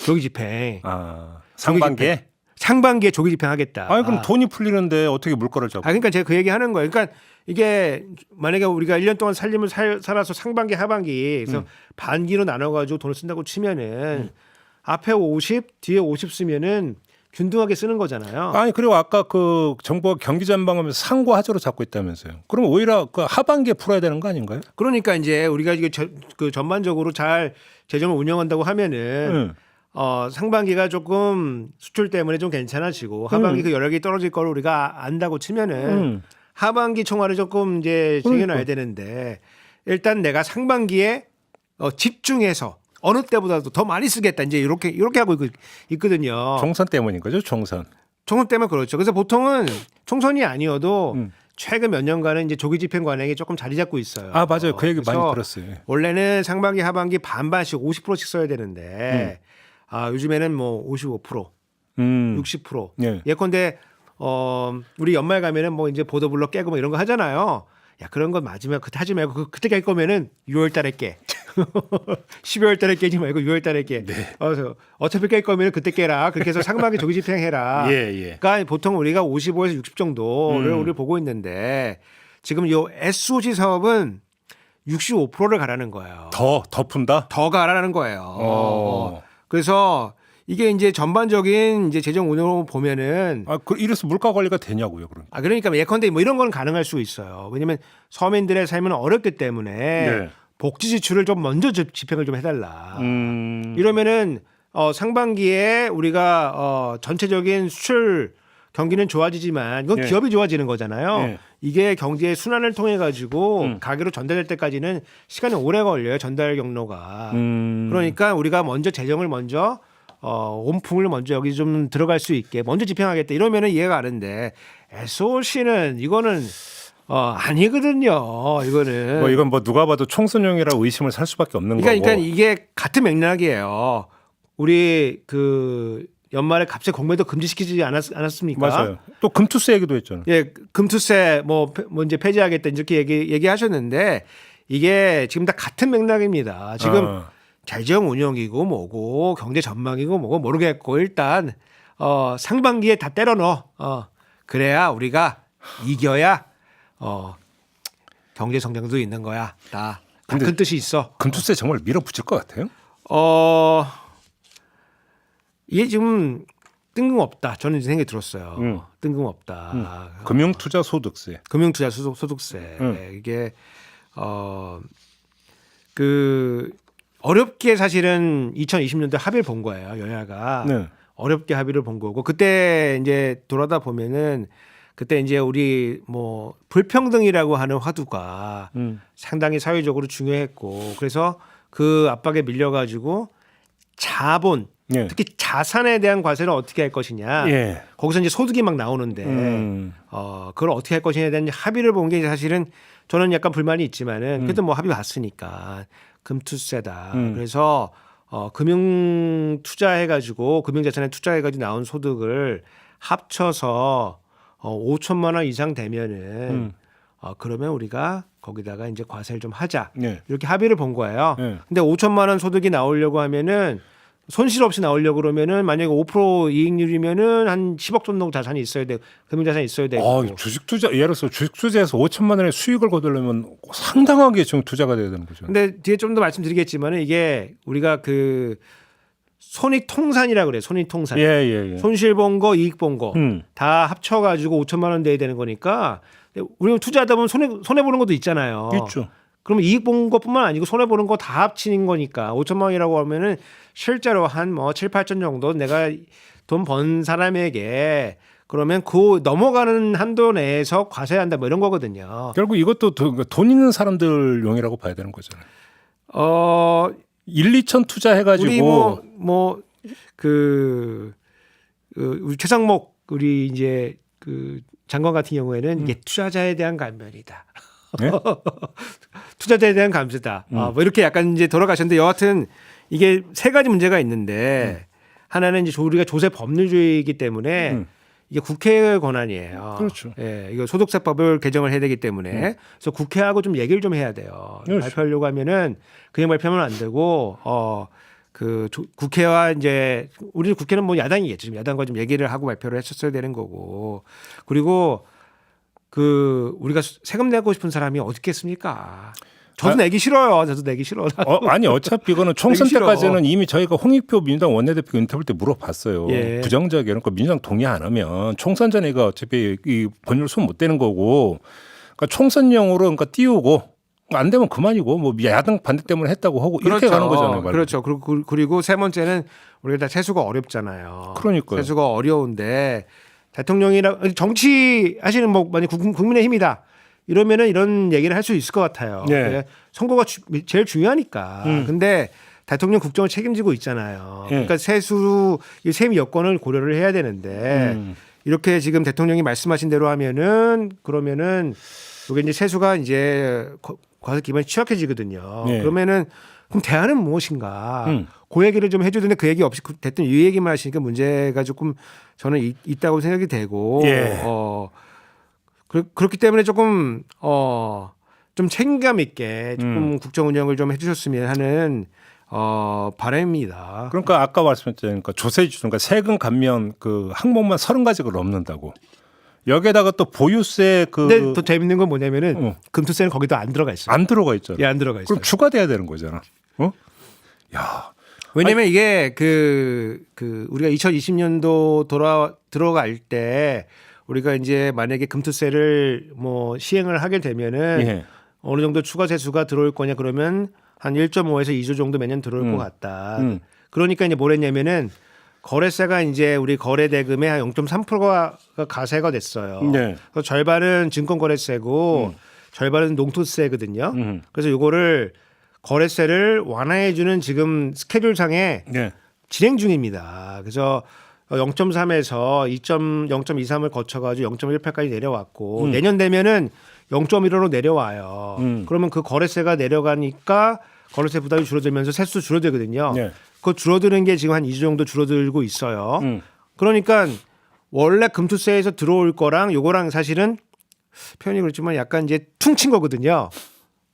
조기 집행. 상반기에? 상반기에 조기 집행하겠다. 아니 그럼 돈이 풀리는데 어떻게 물가를 잡고? 그러니까 제가 그 얘기 하는 거예요. 그러니까 이게 만약에 우리가 1년 동안 살림을 살아서 상반기 하반기 그래서 반기로 나눠가지고 돈을 쓴다고 치면은 앞에 50 뒤에 50 쓰면은 균등하게 쓰는 거잖아요. 아니 그리고 아까 그 정부가 경기 전망하면서 상고 하저로 잡고 있다면서요. 그럼 오히려 그 하반기에 풀어야 되는 거 아닌가요? 그러니까 이제 우리가 이게 그 전반적으로 잘 재정을 운영한다고 하면은 상반기가 조금 수출 때문에 좀 괜찮아지고 하반기 그 여력이 떨어질 걸 우리가 안다고 치면은 하반기 총알을 조금 이제 쟁여놔야 되는데 일단 내가 상반기에 집중해서 어느 때보다도 더 많이 쓰겠다 이제 이렇게 하고 있거든요. 총선 때문인 거죠, 총선. 총선 때문에 그렇죠. 그래서 보통은 총선이 아니어도 최근 몇 년간은 이제 조기 집행 관행이 조금 자리 잡고 있어요. 맞아요. 그 얘기 많이 들었어요. 원래는 상반기 하반기 반반씩 50%씩 써야 되는데 요즘에는 뭐 55%, 60%. 예컨대 우리 연말 가면은 뭐 이제 보도블럭 깨고 뭐 이런 거 하잖아요. 야 그런 거 맞으면 그때 하지 말고 그때 깰 거면은 6월 달에 깨. 12월 달에 깨지 말고 6월 달에 깨. 그래서 어차피 깰 거면 그때 깨라. 그렇게 해서 상반기 조기 집행해라. 그러니까 보통 우리가 55에서 60 정도를 우리 보고 있는데 지금 이 SOC 사업은 65%를 가라는 거예요. 더 푼다? 더 가라는 거예요. 그래서 이게 이제 전반적인 이제 재정 운영으로 보면은 이래서 물가 관리가 되냐고요, 그럼. 그러니까 예컨대 뭐 이런 건 가능할 수 있어요. 왜냐면 서민들의 삶은 어렵기 때문에 복지 지출을 좀 먼저 집행을 좀 해달라. 이러면은 상반기에 우리가 전체적인 수출 경기는 좋아지지만 이건 기업이 좋아지는 거잖아요. 네. 이게 경제의 순환을 통해 가지고 가게로 전달될 때까지는 시간이 오래 걸려요. 전달 경로가. 그러니까 우리가 먼저 재정을 먼저 온풍을 먼저 여기 좀 들어갈 수 있게 먼저 집행하겠다. 이러면은 이해가 가는데 SOC는 이거는 아니거든요. 이거는. 뭐 이건 뭐 누가 봐도 총선용이라 의심을 살 수밖에 없는 거고. 그러니까 이게 같은 맥락이에요. 우리 그 연말에 갑자기 공매도 금지시키지 않았습니까? 맞아요. 또 금투세 얘기도 했잖아요. 예, 금투세 뭐 이제 폐지하겠다 이렇게 얘기하셨는데 이게 지금 다 같은 맥락입니다. 지금 재정 운영이고 뭐고 경제 전망이고 뭐고 모르겠고 일단 상반기에 다 때려 넣어. 그래야 우리가 이겨야 경제 성장도 있는 거야. 다 큰 뜻이 있어. 금투세 정말 밀어붙일 것 같아요. 이게 지금 뜬금없다. 저는 이제 생각이 들었어요. 뜬금없다. 금융투자소득세. 금융투자소득세. 이게 그 어렵게 사실은 2020년도에 합의를 본 거예요. 여야가 네. 어렵게 합의를 본 거고 그때 이제 돌아다 보면은 그때 이제 우리 뭐 불평등이라고 하는 화두가 상당히 사회적으로 중요했고 그래서 그 압박에 밀려가지고 자본 예. 특히 자산에 대한 과세를 어떻게 할 것이냐. 예. 거기서 이제 소득이 막 나오는데 그걸 어떻게 할 것이냐에 대한 합의를 본 게 사실은 저는 약간 불만이 있지만은 그래도 뭐 합의 봤으니까 금투세다. 그래서 금융 투자해가지고 금융자산에 투자해가지고 나온 소득을 합쳐서 5천만 원 이상 되면은 그러면 우리가 거기다가 이제 과세를 좀 하자. 네. 이렇게 합의를 본 거예요. 네. 근데 5천만 원 소득이 나오려고 하면은 손실 없이 나오려고 그러면은 만약에 5% 이익률이면은 한 10억 정도 자산이 있어야 되고 금융자산이 있어야 되고. 주식 투자 예를 들어서 주식 투자에서 5천만 원의 수익을 거두려면 상당하게 지금 투자가 돼야 되는 거죠. 근데 뒤에 좀 더 말씀드리겠지만은 이게 우리가 그 손익통산이라고 그래요. 손익통산. 예. 손실 본 거, 이익 본 거 다 합쳐가지고 5천만 원 돼야 되는 거니까 우리가 투자하다 보면 손해 보는 것도 있잖아요. 있죠. 그러면 이익 본 것뿐만 아니고 손해 보는 거 다 합치는 거니까 5천만 원이라고 하면은 실제로 한 뭐 7, 8천 정도 내가 돈 번 사람에게 그러면 그 넘어가는 한도 내에서 과세한다 뭐 이런 거거든요. 결국 이것도 돈 있는 사람들용이라고 봐야 되는 거잖아요. 1, 2천 투자해가지고 우리 우리 최상목 우리 이제 그 장관 같은 경우에는 이게 투자자에 대한 감면이다. 네? 투자자에 대한 감세다. 뭐 이렇게 약간 이제 돌아가셨는데 여하튼 이게 세 가지 문제가 있는데 하나는 이제 우리가 조세 법률주의이기 때문에 이게 국회의 권한이에요. 그렇죠. 예, 이거 소득세법을 개정을 해야 되기 때문에 그래서 국회하고 좀 얘기를 좀 해야 돼요. 그렇죠. 발표하려고 하면은 그냥 발표하면 안 되고 국회와 이제 우리 국회는 뭐 야당이겠죠. 지금 야당과 좀 얘기를 하고 발표를 했었어야 되는 거고 그리고 우리가 세금 내고 싶은 사람이 어디 있겠습니까? 저도 내기 싫어요. 저도 내기 싫어. 아니 어차피 이거는 총선 내기 싫어. 때까지는 이미 저희가 홍익표 민주당 원내대표 인터뷰 때 물어봤어요. 예. 부정적이야. 그러니까 민주당 동의 안 하면 총선 전에 이거 어차피 이 본율 손 못 대는 거고 그러니까 총선용으로 그러니까 띄우고 안 되면 그만이고 뭐 야당 반대 때문에 했다고 하고 이렇게 가는 거잖아요. 말로. 그렇죠. 그리고 세 번째는 우리가 다 세수가 어렵잖아요. 그러니까요. 세수가 어려운데 대통령이랑 정치 하시는 뭐 만약 국민의힘이다. 이러면은 이런 얘기를 할 수 있을 것 같아요. 네. 선거가 제일 중요하니까. 근데 대통령 국정을 책임지고 있잖아요. 그러니까 세임 여건을 고려를 해야 되는데 이렇게 지금 대통령이 말씀하신 대로 하면은 그러면은 이게 이제 세수가 이제 과세 기반이 취약해지거든요. 네. 그러면은 그럼 대안은 무엇인가? 그 얘기를 좀 해주는데 그 얘기 없이 됐든 이 얘기만 하시니까 문제가 조금 저는 있다고 생각이 되고. 예. 그렇기 때문에 조금 좀 책임감 있게 조금 국정 운영을 좀 해주셨으면 하는 바람입니다. 그러니까 아까 말씀했잖아요. 그러니까 조세주 그러니까 세금 감면 그 항목만 30가지가 넘는다고. 여기에다가 또 보유세 근데 더 재밌는 건 뭐냐면은 금투세는 거기도 안 들어가 있어요. 안 들어가 있잖아요. 예, 안 들어가 있어요. 그럼 추가돼야 되는 거잖아. 야. 왜냐면 이게 우리가 2020년도 들어갈 때 우리가 이제 만약에 금투세를 뭐 시행을 하게 되면은 예. 어느 정도 추가 세수가 들어올 거냐 그러면 한 1.5에서 2조 정도 매년 들어올 것 같다. 그러니까 이제 뭘 했냐면은 거래세가 이제 우리 거래 대금의 한 0.3%가 가세가 됐어요. 네. 그래서 절반은 증권거래세고 절반은 농토세거든요. 그래서 이거를 거래세를 완화해주는 지금 스케줄상에 네. 진행 중입니다. 그래서 0.3에서 0.23을 거쳐가지고 0.18까지 내려왔고 내년 되면은 0.15로 내려와요. 그러면 그 거래세가 내려가니까 거래세 부담이 줄어들면서 세수 줄어들거든요. 네. 그 줄어드는 게 지금 한 2주 정도 줄어들고 있어요. 그러니까 원래 금투세에서 들어올 거랑 요거랑 사실은 표현이 그렇지만 약간 이제 퉁친 거거든요.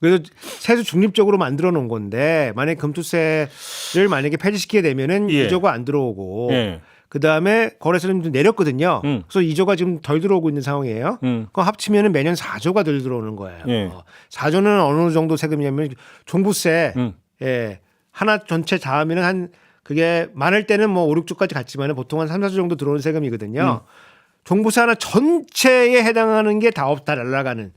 그래서 세수 중립적으로 만들어 놓은 건데 만약에 금투세를 만약에 폐지시키게 되면은 예. 2조가 안 들어오고 예. 그다음에 거래세는 좀 내렸거든요. 그래서 2조가 지금 덜 들어오고 있는 상황이에요. 그거 합치면은 매년 4조가 덜 들어오는 거예요. 예. 4조는 어느 정도 세금이냐면 종부세 예. 하나 전체 다 하면은 한 그게 많을 때는 뭐 5, 6조까지 갔지만 보통 한 3, 4조 정도 들어오는 세금이거든요. 종부세 하나 전체에 해당하는 게 다 없다 날아가는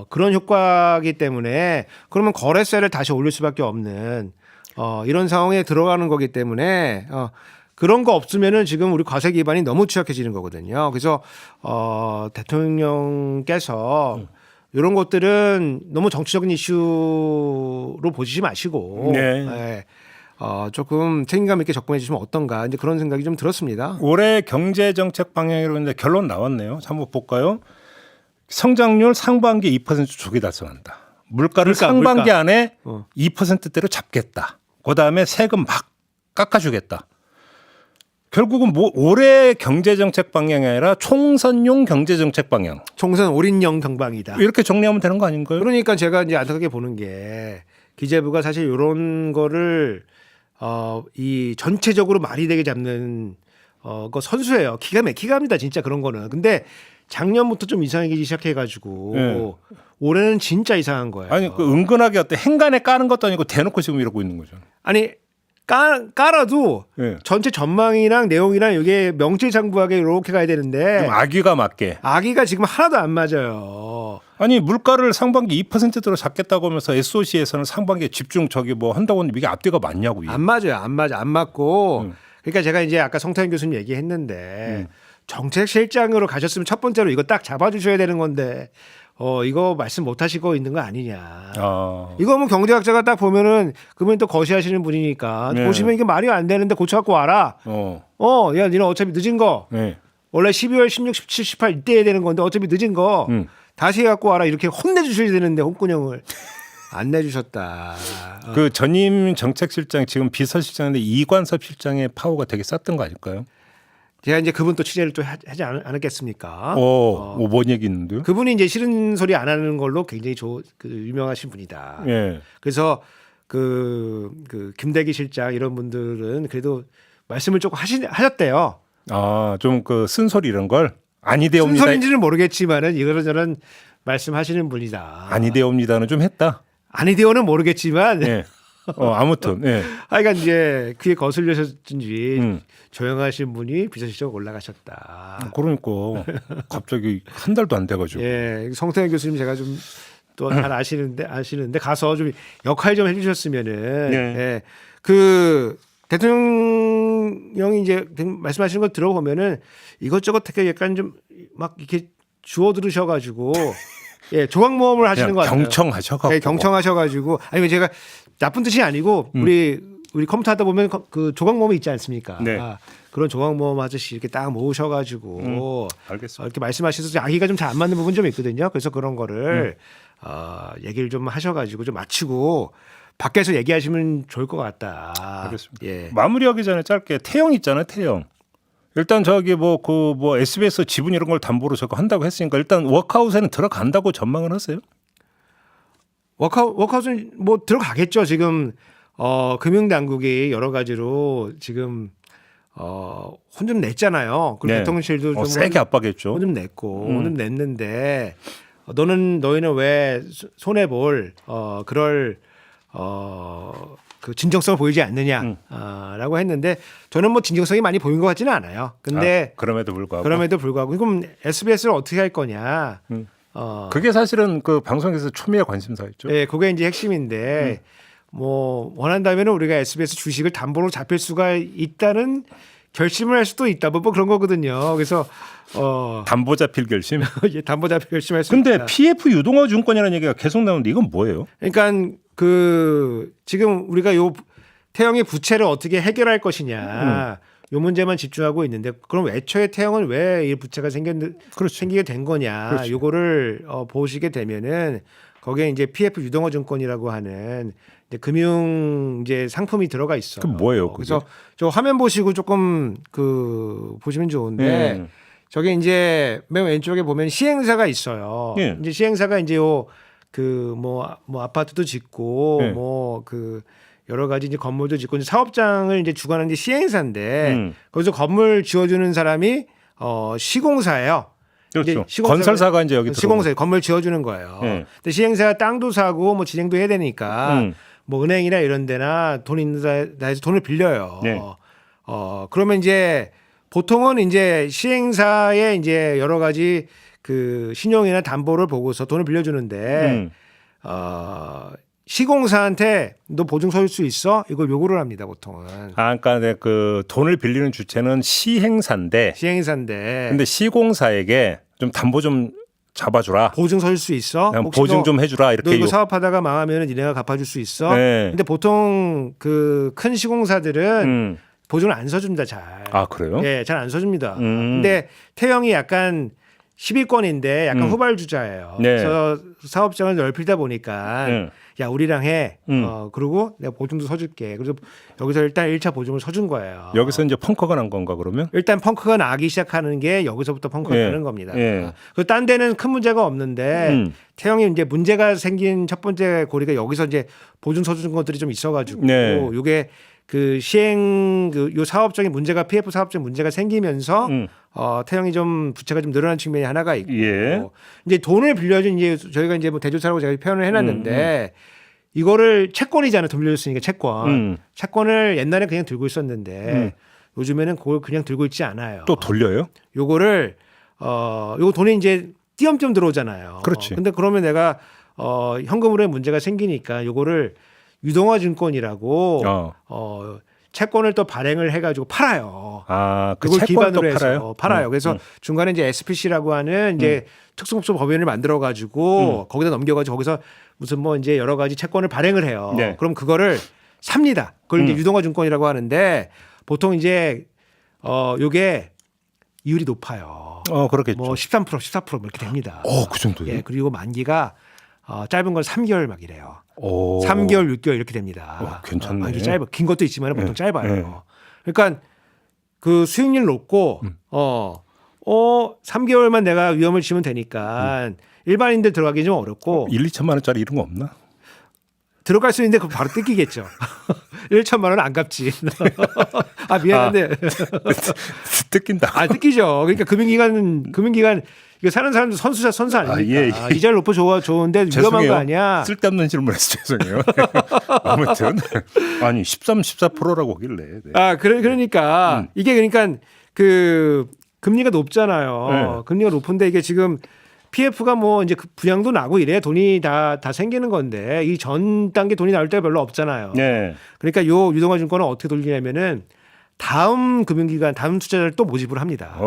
그런 효과이기 때문에 그러면 거래세를 다시 올릴 수밖에 없는 이런 상황에 들어가는 거기 때문에 그런 거 없으면은 지금 우리 과세 기반이 너무 취약해지는 거거든요. 그래서 대통령께서 이런 것들은 너무 정치적인 이슈로 보시지 마시고 네. 예, 조금 책임감 있게 접근해 주시면 어떤가 이제 그런 생각이 좀 들었습니다. 올해 경제 정책 방향으로 이제 결론 나왔네요. 한번 볼까요? 성장률 상반기 2% 조기 달성한다. 물가를 상반기 안에 2%대로 잡겠다. 그다음에 세금 막 깎아주겠다. 결국은 뭐 올해 경제 정책 방향이 아니라 총선용 경제 정책 방향. 총선 올인형 경방이다. 이렇게 정리하면 되는 거 아닌가요? 그러니까 제가 이제 안타깝게 보는 게 기재부가 사실 이런 거를 이 전체적으로 말이 되게 잡는 거 선수예요. 기가 막히게 합니다. 진짜 그런 거는. 근데 작년부터 좀 이상해지기 시작해가지고 네. 올해는 진짜 이상한 거예요. 아니 그 은근하게 어때 행간에 까는 것도 아니고 대놓고 지금 이러고 있는 거죠. 아니 깔아도 네. 전체 전망이랑 내용이랑 이게 명실상부하게 이렇게 가야 되는데 좀 아기가 맞게. 아기가 지금 하나도 안 맞아요. 아니 물가를 상반기 2%대로 잡겠다고 하면서 SOC에서는 상반기에 집중 저기 뭐 한다고 하는데 이게 앞뒤가 맞냐고. 이게. 안 맞아요. 안 맞아. 안 맞고. 그러니까 제가 이제 아까 성태현 교수님 얘기했는데 정책실장으로 가셨으면 첫 번째로 이거 딱 잡아주셔야 되는 건데 이거 말씀 못 하시고 있는 거 아니냐. 이거 뭐 경제학자가 딱 보면은 그분이 또 거시하시는 분이니까 네. 보시면 이게 말이 안 되는데 고쳐갖고 와라. 야, 니는 어차피 늦은 거. 네. 원래 12월 16, 17, 18 이때 해야 되는 건데 어차피 늦은 거 다시 해갖고 와라. 이렇게 혼내주셔야 되는데 홍군형을 안 내주셨다. 그 전임 정책실장 지금 비서실장인데 이관섭 실장의 파워가 되게 쌌던 거 아닐까요? 제가 이제 그분 또 취재를 또 하지 않았겠습니까? 뭔 얘기 있는데요? 그분이 이제 싫은 소리 안 하는 걸로 굉장히 그 유명하신 분이다. 예. 그래서 그 김대기 실장 이런 분들은 그래도 말씀을 조금 하셨대요. 좀 그 쓴소리 이런 걸 아니되옵니다. 쓴소리인지는 모르겠지만은 이런저런 말씀하시는 분이다. 아니되옵니다는 좀 했다. 아니되오는 모르겠지만. 예. 아무튼. 예. 하여간 이제 그게 거슬려졌든지 조용하신 분이 비서실장 올라가셨다. 그러니까 갑자기 한 달도 안 돼가지고. 예, 성태현 교수님 제가 좀 또 잘 아시는데 가서 좀 역할 좀 해주셨으면은 예, 그 대통령이 이제 말씀하시는 거 들어보면은 이것저것 되게 약간 좀 막 이렇게 주워 들으셔가지고 예, 조각모험을 하시는 것 같아요. 경청하셔가지고. 예, 경청하셔가지고 아니면 제가 나쁜 뜻이 아니고 우리 컴퓨터 하다 보면 그 조각모험이 있지 않습니까? 네. 그런 조각모험 아저씨 이렇게 딱 모으셔가지고 알겠습니다. 이렇게 말씀하셔서 아기가 좀 잘 안 맞는 부분 좀 있거든요. 그래서 그런 거를 얘기를 좀 하셔가지고 좀 맞추고 밖에서 얘기하시면 좋을 것 같다. 알겠습니다. 예. 마무리하기 전에 짧게 태영 있잖아요. 태영. 일단 저기 뭐 SBS 지분 이런 걸 담보로 저거 한다고 했으니까 일단 워크아웃에는 들어간다고 전망을 하세요? 워크아웃은 뭐 들어가겠죠. 지금 금융당국이 여러 가지로 지금 혼 좀 냈잖아요. 그리고 네. 대통령실도 좀 세게 압박했죠. 혼 좀 냈고 혼 좀 냈는데 너희는 왜 손해 볼 그럴 그 진정성을 보이지 않느냐라고 했는데 저는 뭐 진정성이 많이 보인 것 같지는 않아요. 근데 그럼에도 불구하고 그럼 SBS를 어떻게 할 거냐? 그게 사실은 그 방송에서 초미의 관심사였죠. 네, 그게 이제 핵심인데 뭐 원한다면 우리가 SBS 주식을 담보로 잡힐 수가 있다는 결심을 할 수도 있다. 뭐 그런 거거든요. 그래서 담보 잡힐 결심. 예, 담보 잡힐 결심할 수 근데 있다. PF 유동화 증권이라는 얘기가 계속 나오는데 이건 뭐예요? 그러니까 그 지금 우리가 요 태형의 부채를 어떻게 해결할 것이냐. 요 문제만 집중하고 있는데 그럼 애초에 태형은 왜 이 부채가 생기게 된 거냐. 그렇지. 요거를 보시게 되면은 거기에 이제 PF 유동화 증권이라고 하는 이제 금융 이제 상품이 들어가 있어. 그 뭐예요? 그게? 그래서 저 화면 보시고 조금 그 보시면 좋은데 저게 이제 맨 왼쪽에 보면 시행사가 있어요. 예. 이제 시행사가 이제 요 그 뭐 아파트도 짓고 예. 뭐 그 여러 가지 이제 건물도 짓고 이제 사업장을 이제 주관하는 게 시행사인데 거기서 건물 지어주는 사람이 시공사예요. 그렇죠. 건설사가 이제 여기 시공사에 건물 지어주는 거예요. 네. 근데 시행사가 땅도 사고 뭐 진행도 해야 되니까 뭐 은행이나 이런 데나 돈 있는 데서 돈을 빌려요. 네. 그러면 이제 보통은 이제 시행사에 이제 여러 가지 그 신용이나 담보를 보고서 돈을 빌려주는데 시공사한테 너 보증 서줄 수 있어? 이걸 요구를 합니다, 보통은. 그러니까 그 돈을 빌리는 주체는 시행사인데 근데 시공사에게 좀 담보 좀 잡아주라. 보증 서줄 수 있어? 보증 좀 해주라. 이렇게. 너 이거 사업하다가 망하면 니네가 갚아줄 수 있어? 네. 근데 보통 그 큰 시공사들은 보증을 안 서준다, 잘. 아, 그래요? 예, 잘 안 서줍니다. 근데 태형이 약간 10위권인데 약간 후발주자예요. 네. 그래서 사업장을 넓히다 보니까 야, 우리랑 해. 그리고 내가 보증도 서줄게. 그래서 여기서 일단 1차 보증을 서준 거예요. 여기서 이제 펑크가 난 건가 그러면? 일단 펑크가 나기 시작하는 게 여기서부터 펑크가 나는 겁니다. 예. 그 딴 데는 큰 문제가 없는데 태형이 이제 문제가 생긴 첫 번째 고리가 여기서 이제 보증 서준 것들이 좀 있어가지고 네. 이게 그 시행 요 사업적인 문제가 PF 사업적 문제가 생기면서 태형이 좀 부채가 좀 늘어난 측면이 하나가 있고 예. 이제 돈을 빌려준 이제 저희가 이제 뭐 대조사라고 제가 표현을 해놨는데 이거를 채권이잖아요. 돈 빌려줬으니까 채권. 채권을 옛날에 그냥 들고 있었는데 요즘에는 그걸 그냥 들고 있지 않아요. 또 돌려요? 요거를 요거 돈이 이제 띄엄띄엄 들어오잖아요. 그렇지. 근데 그러면 내가 현금으로의 문제가 생기니까 요거를 유동화 증권이라고 채권을 또 발행을 해가지고 팔아요. 그 그걸 채권 또 기반으로 해서 팔아요? 팔아요. 그래서 중간에 이제 SPC라고 하는 이제 특수목적 법인을 만들어가지고 거기다 넘겨가지고 거기서 무슨 뭐 이제 여러 가지 채권을 발행을 해요. 네. 그럼 그거를 삽니다. 그걸 이제 유동화 증권이라고 하는데 보통 이제 요게 이율이 높아요. 그렇겠죠. 뭐 13%, 14% 뭐 이렇게 됩니다. 그 정도요? 예, 그리고 만기가 짧은 건 3개월 막이래요. 오. 3개월, 6개월 이렇게 됩니다. 괜찮네. 이게 짧아. 긴 것도 있지만 보통 짧아요. 그러니까 그 수익률 높고 3개월만 내가 위험을 지면 되니까 일반인들 들어가기 좀 어렵고 1, 2천만 원짜리 이런 거 없나? 들어갈 수 있는데 그 바로 뜯기겠죠. 1천만 원 안 갚지. 미안한데. 뜯긴다. 뜯기죠. 그러니까 금융기관 이거 사는 사람도 선수 아닙니까? 예. 이자를 높아 좋은데 위험한 거 아니야. 쓸데없는 질문해서 죄송해요. 아무튼 아니 13, 14%라고 하길래. 네. 그러니까 이게 그러니까 그 금리가 높잖아요. 네. 금리가 높은데 이게 지금 PF가 뭐 이제 분양도 나고 이래야 돈이 다 생기는 건데 이 전 단계 돈이 나올 때가 별로 없잖아요. 네. 그러니까 요 유동화 증권은 어떻게 돌리냐면은 다음 금융기관, 다음 투자자를 또 모집을 합니다.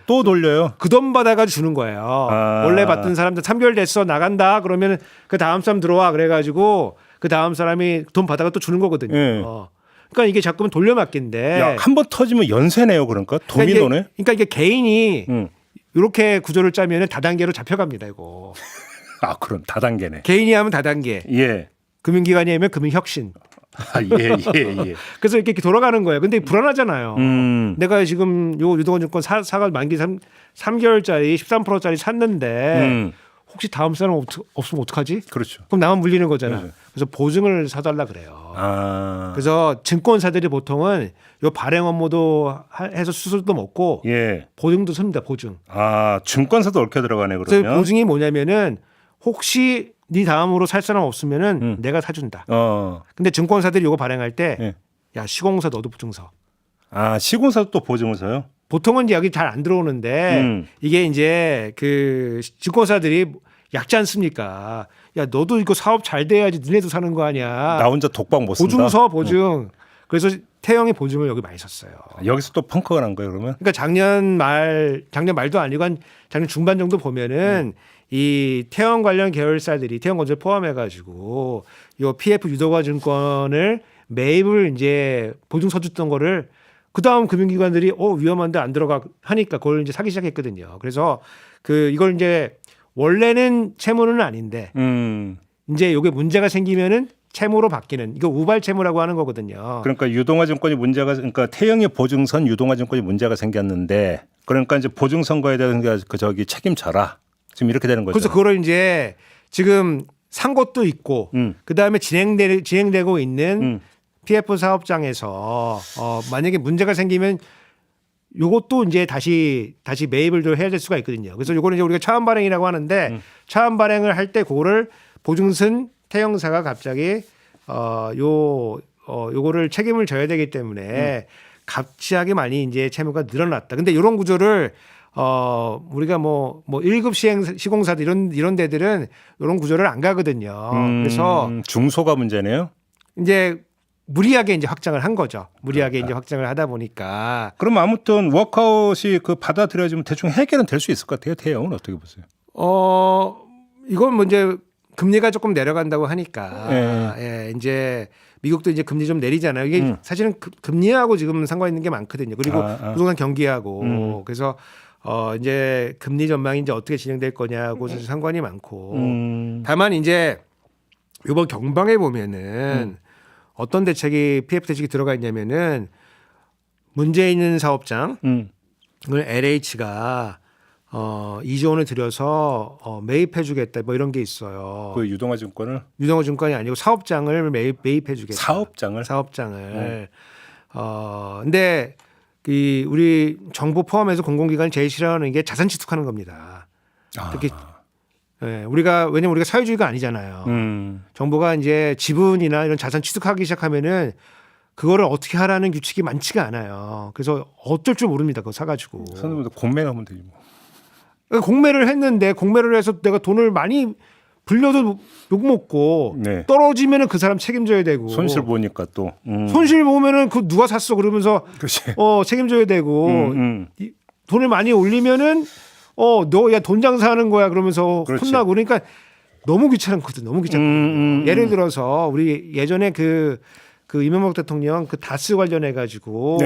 또 돌려요? 그 돈 받아가지고 주는 거예요. 원래 받던 사람들 3개월 됐어 나간다 그러면 그 다음 사람 들어와 그래가지고 그 다음 사람이 돈 받아가 또 주는 거거든요. 그러니까 이게 자꾸만 돌려막기인데. 한 번 터지면 연쇄네요, 그러니까 도미노네. 그러니까 이게 개인이 이렇게 구조를 짜면은 다단계로 잡혀갑니다, 이거. 그럼 다단계네. 개인이 하면 다단계. 예. 금융기관이 하면 금융혁신. 예. 그래서 이렇게 돌아가는 거예요. 근데 불안하잖아요. 내가 지금 요 유동화증권 사가 만기 3개월짜리 13%짜리 샀는데 혹시 다음 사람 없으면 어떡하지? 그렇죠. 그럼 나만 물리는 거잖아. 그렇죠. 그래서 보증을 사달라 그래요. 그래서 증권사들이 보통은 요 발행 업무도 해서 수수료도 먹고 보증도 씁니다. 보증. 증권사도 얽혀 들어가네 그러면. 그래서 보증이 뭐냐면은 혹시 네 다음으로 살 사람 없으면은 내가 사준다. 근데 증권사들이 이거 발행할 때 야 시공사 너도 보증 서. 시공사도 또 보증을 서요? 보통은 여기 잘 안 들어오는데 이게 이제 그 증권사들이 약지 않습니까? 야 너도 이거 사업 잘 돼야지 너네도 사는 거 아니야. 나 혼자 독박 못 쓴다. 보증서 보증. 그래서 태형의 보증을 여기 많이 썼어요. 여기서 또 펑크가 난 거예요 그러면? 그러니까 작년 말도 아니고 한 작년 중반 정도 보면은 이 태형 관련 계열사들이 태형건설 포함해가지고 요 PF 유도화 증권을 매입을 이제 보증서 줬던 거를 그 다음 금융기관들이 위험한데 안 들어가 하니까 그걸 이제 사기 시작했거든요. 그래서 이걸 이제 원래는 채무는 아닌데 이제 요게 문제가 생기면은 채무로 바뀌는 이거 우발 채무라고 하는 거거든요. 그러니까 유동화증권이 그러니까 태형의 보증선 유동화증권이 문제가 생겼는데 그러니까 이제 보증선거에 대한 저기 책임져라. 지금 이렇게 되는 거죠. 그래서 그걸 이제 지금 산 것도 있고 그 다음에 진행되고 있는 PF 사업장에서 만약에 문제가 생기면 요것도 이제 다시 매입을 좀 해야 될 수가 있거든요. 그래서 요거는 이제 우리가 차원 발행이라고 하는데 차원 발행을 할 때 그거를 보증선 태형사가 갑자기 요거를 책임을 져야 되기 때문에 갑자기 많이 이제 채무가 늘어났다. 근데 이런 구조를 우리가 뭐 1급 시공사들 이런 데들은 이런 구조를 안 가거든요. 그래서 중소가 문제네요. 이제 무리하게 이제 확장을 한 거죠. 무리하게 이제 확장을 하다 보니까. 그럼 아무튼 워크아웃이 받아들여지면 대충 해결은 될 수 있을 것 같아요. 태형은 어떻게 보세요? 이건 뭐 이제 금리가 조금 내려간다고 하니까 이제 미국도 이제 금리 좀 내리잖아요. 이게 사실은 금리하고 지금 상관 있는 게 많거든요. 그리고 부동산 경기하고 그래서 이제 금리 전망이 이제 어떻게 진행될 거냐고 상관이 많고 다만 이제 이번 경방에 보면은 어떤 대책이 PF 대책이 들어가 있냐면은 문제 있는 사업장을 LH가 2조 원을 들여서 매입해주겠다 뭐 이런 게 있어요. 그 유동화증권을? 유동화증권이 아니고 사업장을 매입해주겠다. 사업장을. 근데 우리 정부 포함해서 공공기관이 제일 싫어하는 게 자산 취득하는 겁니다. 특히 왜냐면 우리가 사회주의가 아니잖아요. 정부가 이제 지분이나 이런 자산 취득하기 시작하면은 그거를 어떻게 하라는 규칙이 많지가 않아요. 그래서 어쩔 줄 모릅니다. 그거 사가지고. 선생님도 공매하면 되지 뭐. 공매를 했는데 공매를 해서 내가 돈을 많이 불려도 욕먹고 떨어지면은 그 사람 책임져야 되고 손실 보니까 또 손실 보면은 그 누가 샀어 그러면서 책임져야 되고 돈을 많이 올리면은 너 야 돈 장사하는 거야 그러면서 혼나고 그러니까 너무 귀찮거든. 너무 귀찮거든요. 예를 들어서 우리 예전에 그 이명박 대통령 그 다스 관련해 가지고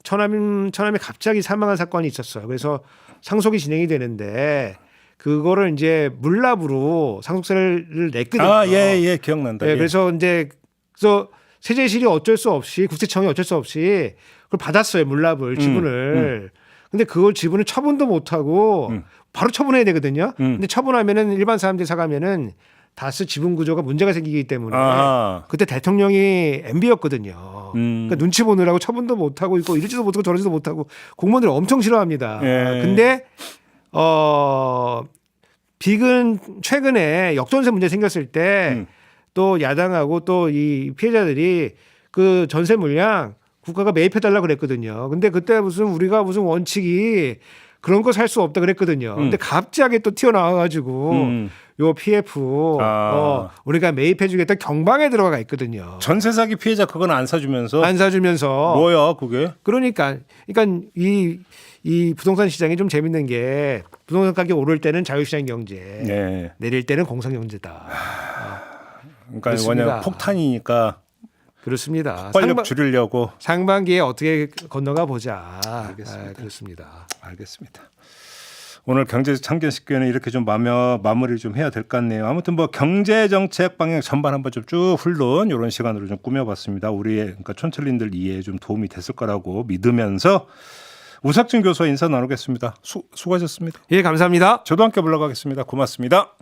처남이 갑자기 사망한 사건이 있었어요. 그래서 상속이 진행이 되는데 그거를 이제 물납으로 상속세를 냈거든요. 예, 기억난다. 그래서 세제실이 어쩔 수 없이 국세청이 어쩔 수 없이 그걸 받았어요. 물납을 지분을. 근데 그걸 지분을 처분도 못 하고 바로 처분해야 되거든요. 근데 처분하면은 일반 사람들이 사가면은 다스 지분 구조가 문제가 생기기 때문에 그때 대통령이 MB였거든요. 그러니까 눈치 보느라고 처분도 못 하고 있고 이러지도 못하고 저러지도 못하고 공무원들이 엄청 싫어합니다. 근데 빅은 최근에 역전세 문제 생겼을 때 또 야당하고 또 이 피해자들이 그 전세 물량 국가가 매입해달라 그랬거든요. 근데 그때 우리가 무슨 원칙이 그런 거 살 수 없다 그랬거든요. 근데 갑자기 또 튀어나와가지고 요 PF 우리가 매입해주겠다 경방에 들어가 있거든요. 전세 사기 피해자 그건 안 사주면서 뭐야 그게? 그러니까 이 부동산 시장이 좀 재밌는 게 부동산 가격 오를 때는 자유시장 경제, 내릴 때는 공상 경제다. 그러니까 원래 폭탄이니까. 그렇습니다. 폭발력 줄이려고 상반기에 어떻게 건너가 보자. 그렇습니다. 알겠습니다. 오늘 경제창견식교는 이렇게 좀 마무리를 좀 해야 될 것 같네요. 아무튼 뭐 경제정책 방향 전반 한번 좀 쭉 훑은 이런 시간으로 좀 꾸며봤습니다. 우리의 그러니까 촌철님들 이해에 좀 도움이 됐을 거라고 믿으면서 우석준 교수와 인사 나누겠습니다. 수고하셨습니다. 예, 감사합니다. 저도 함께 물러가겠습니다. 고맙습니다.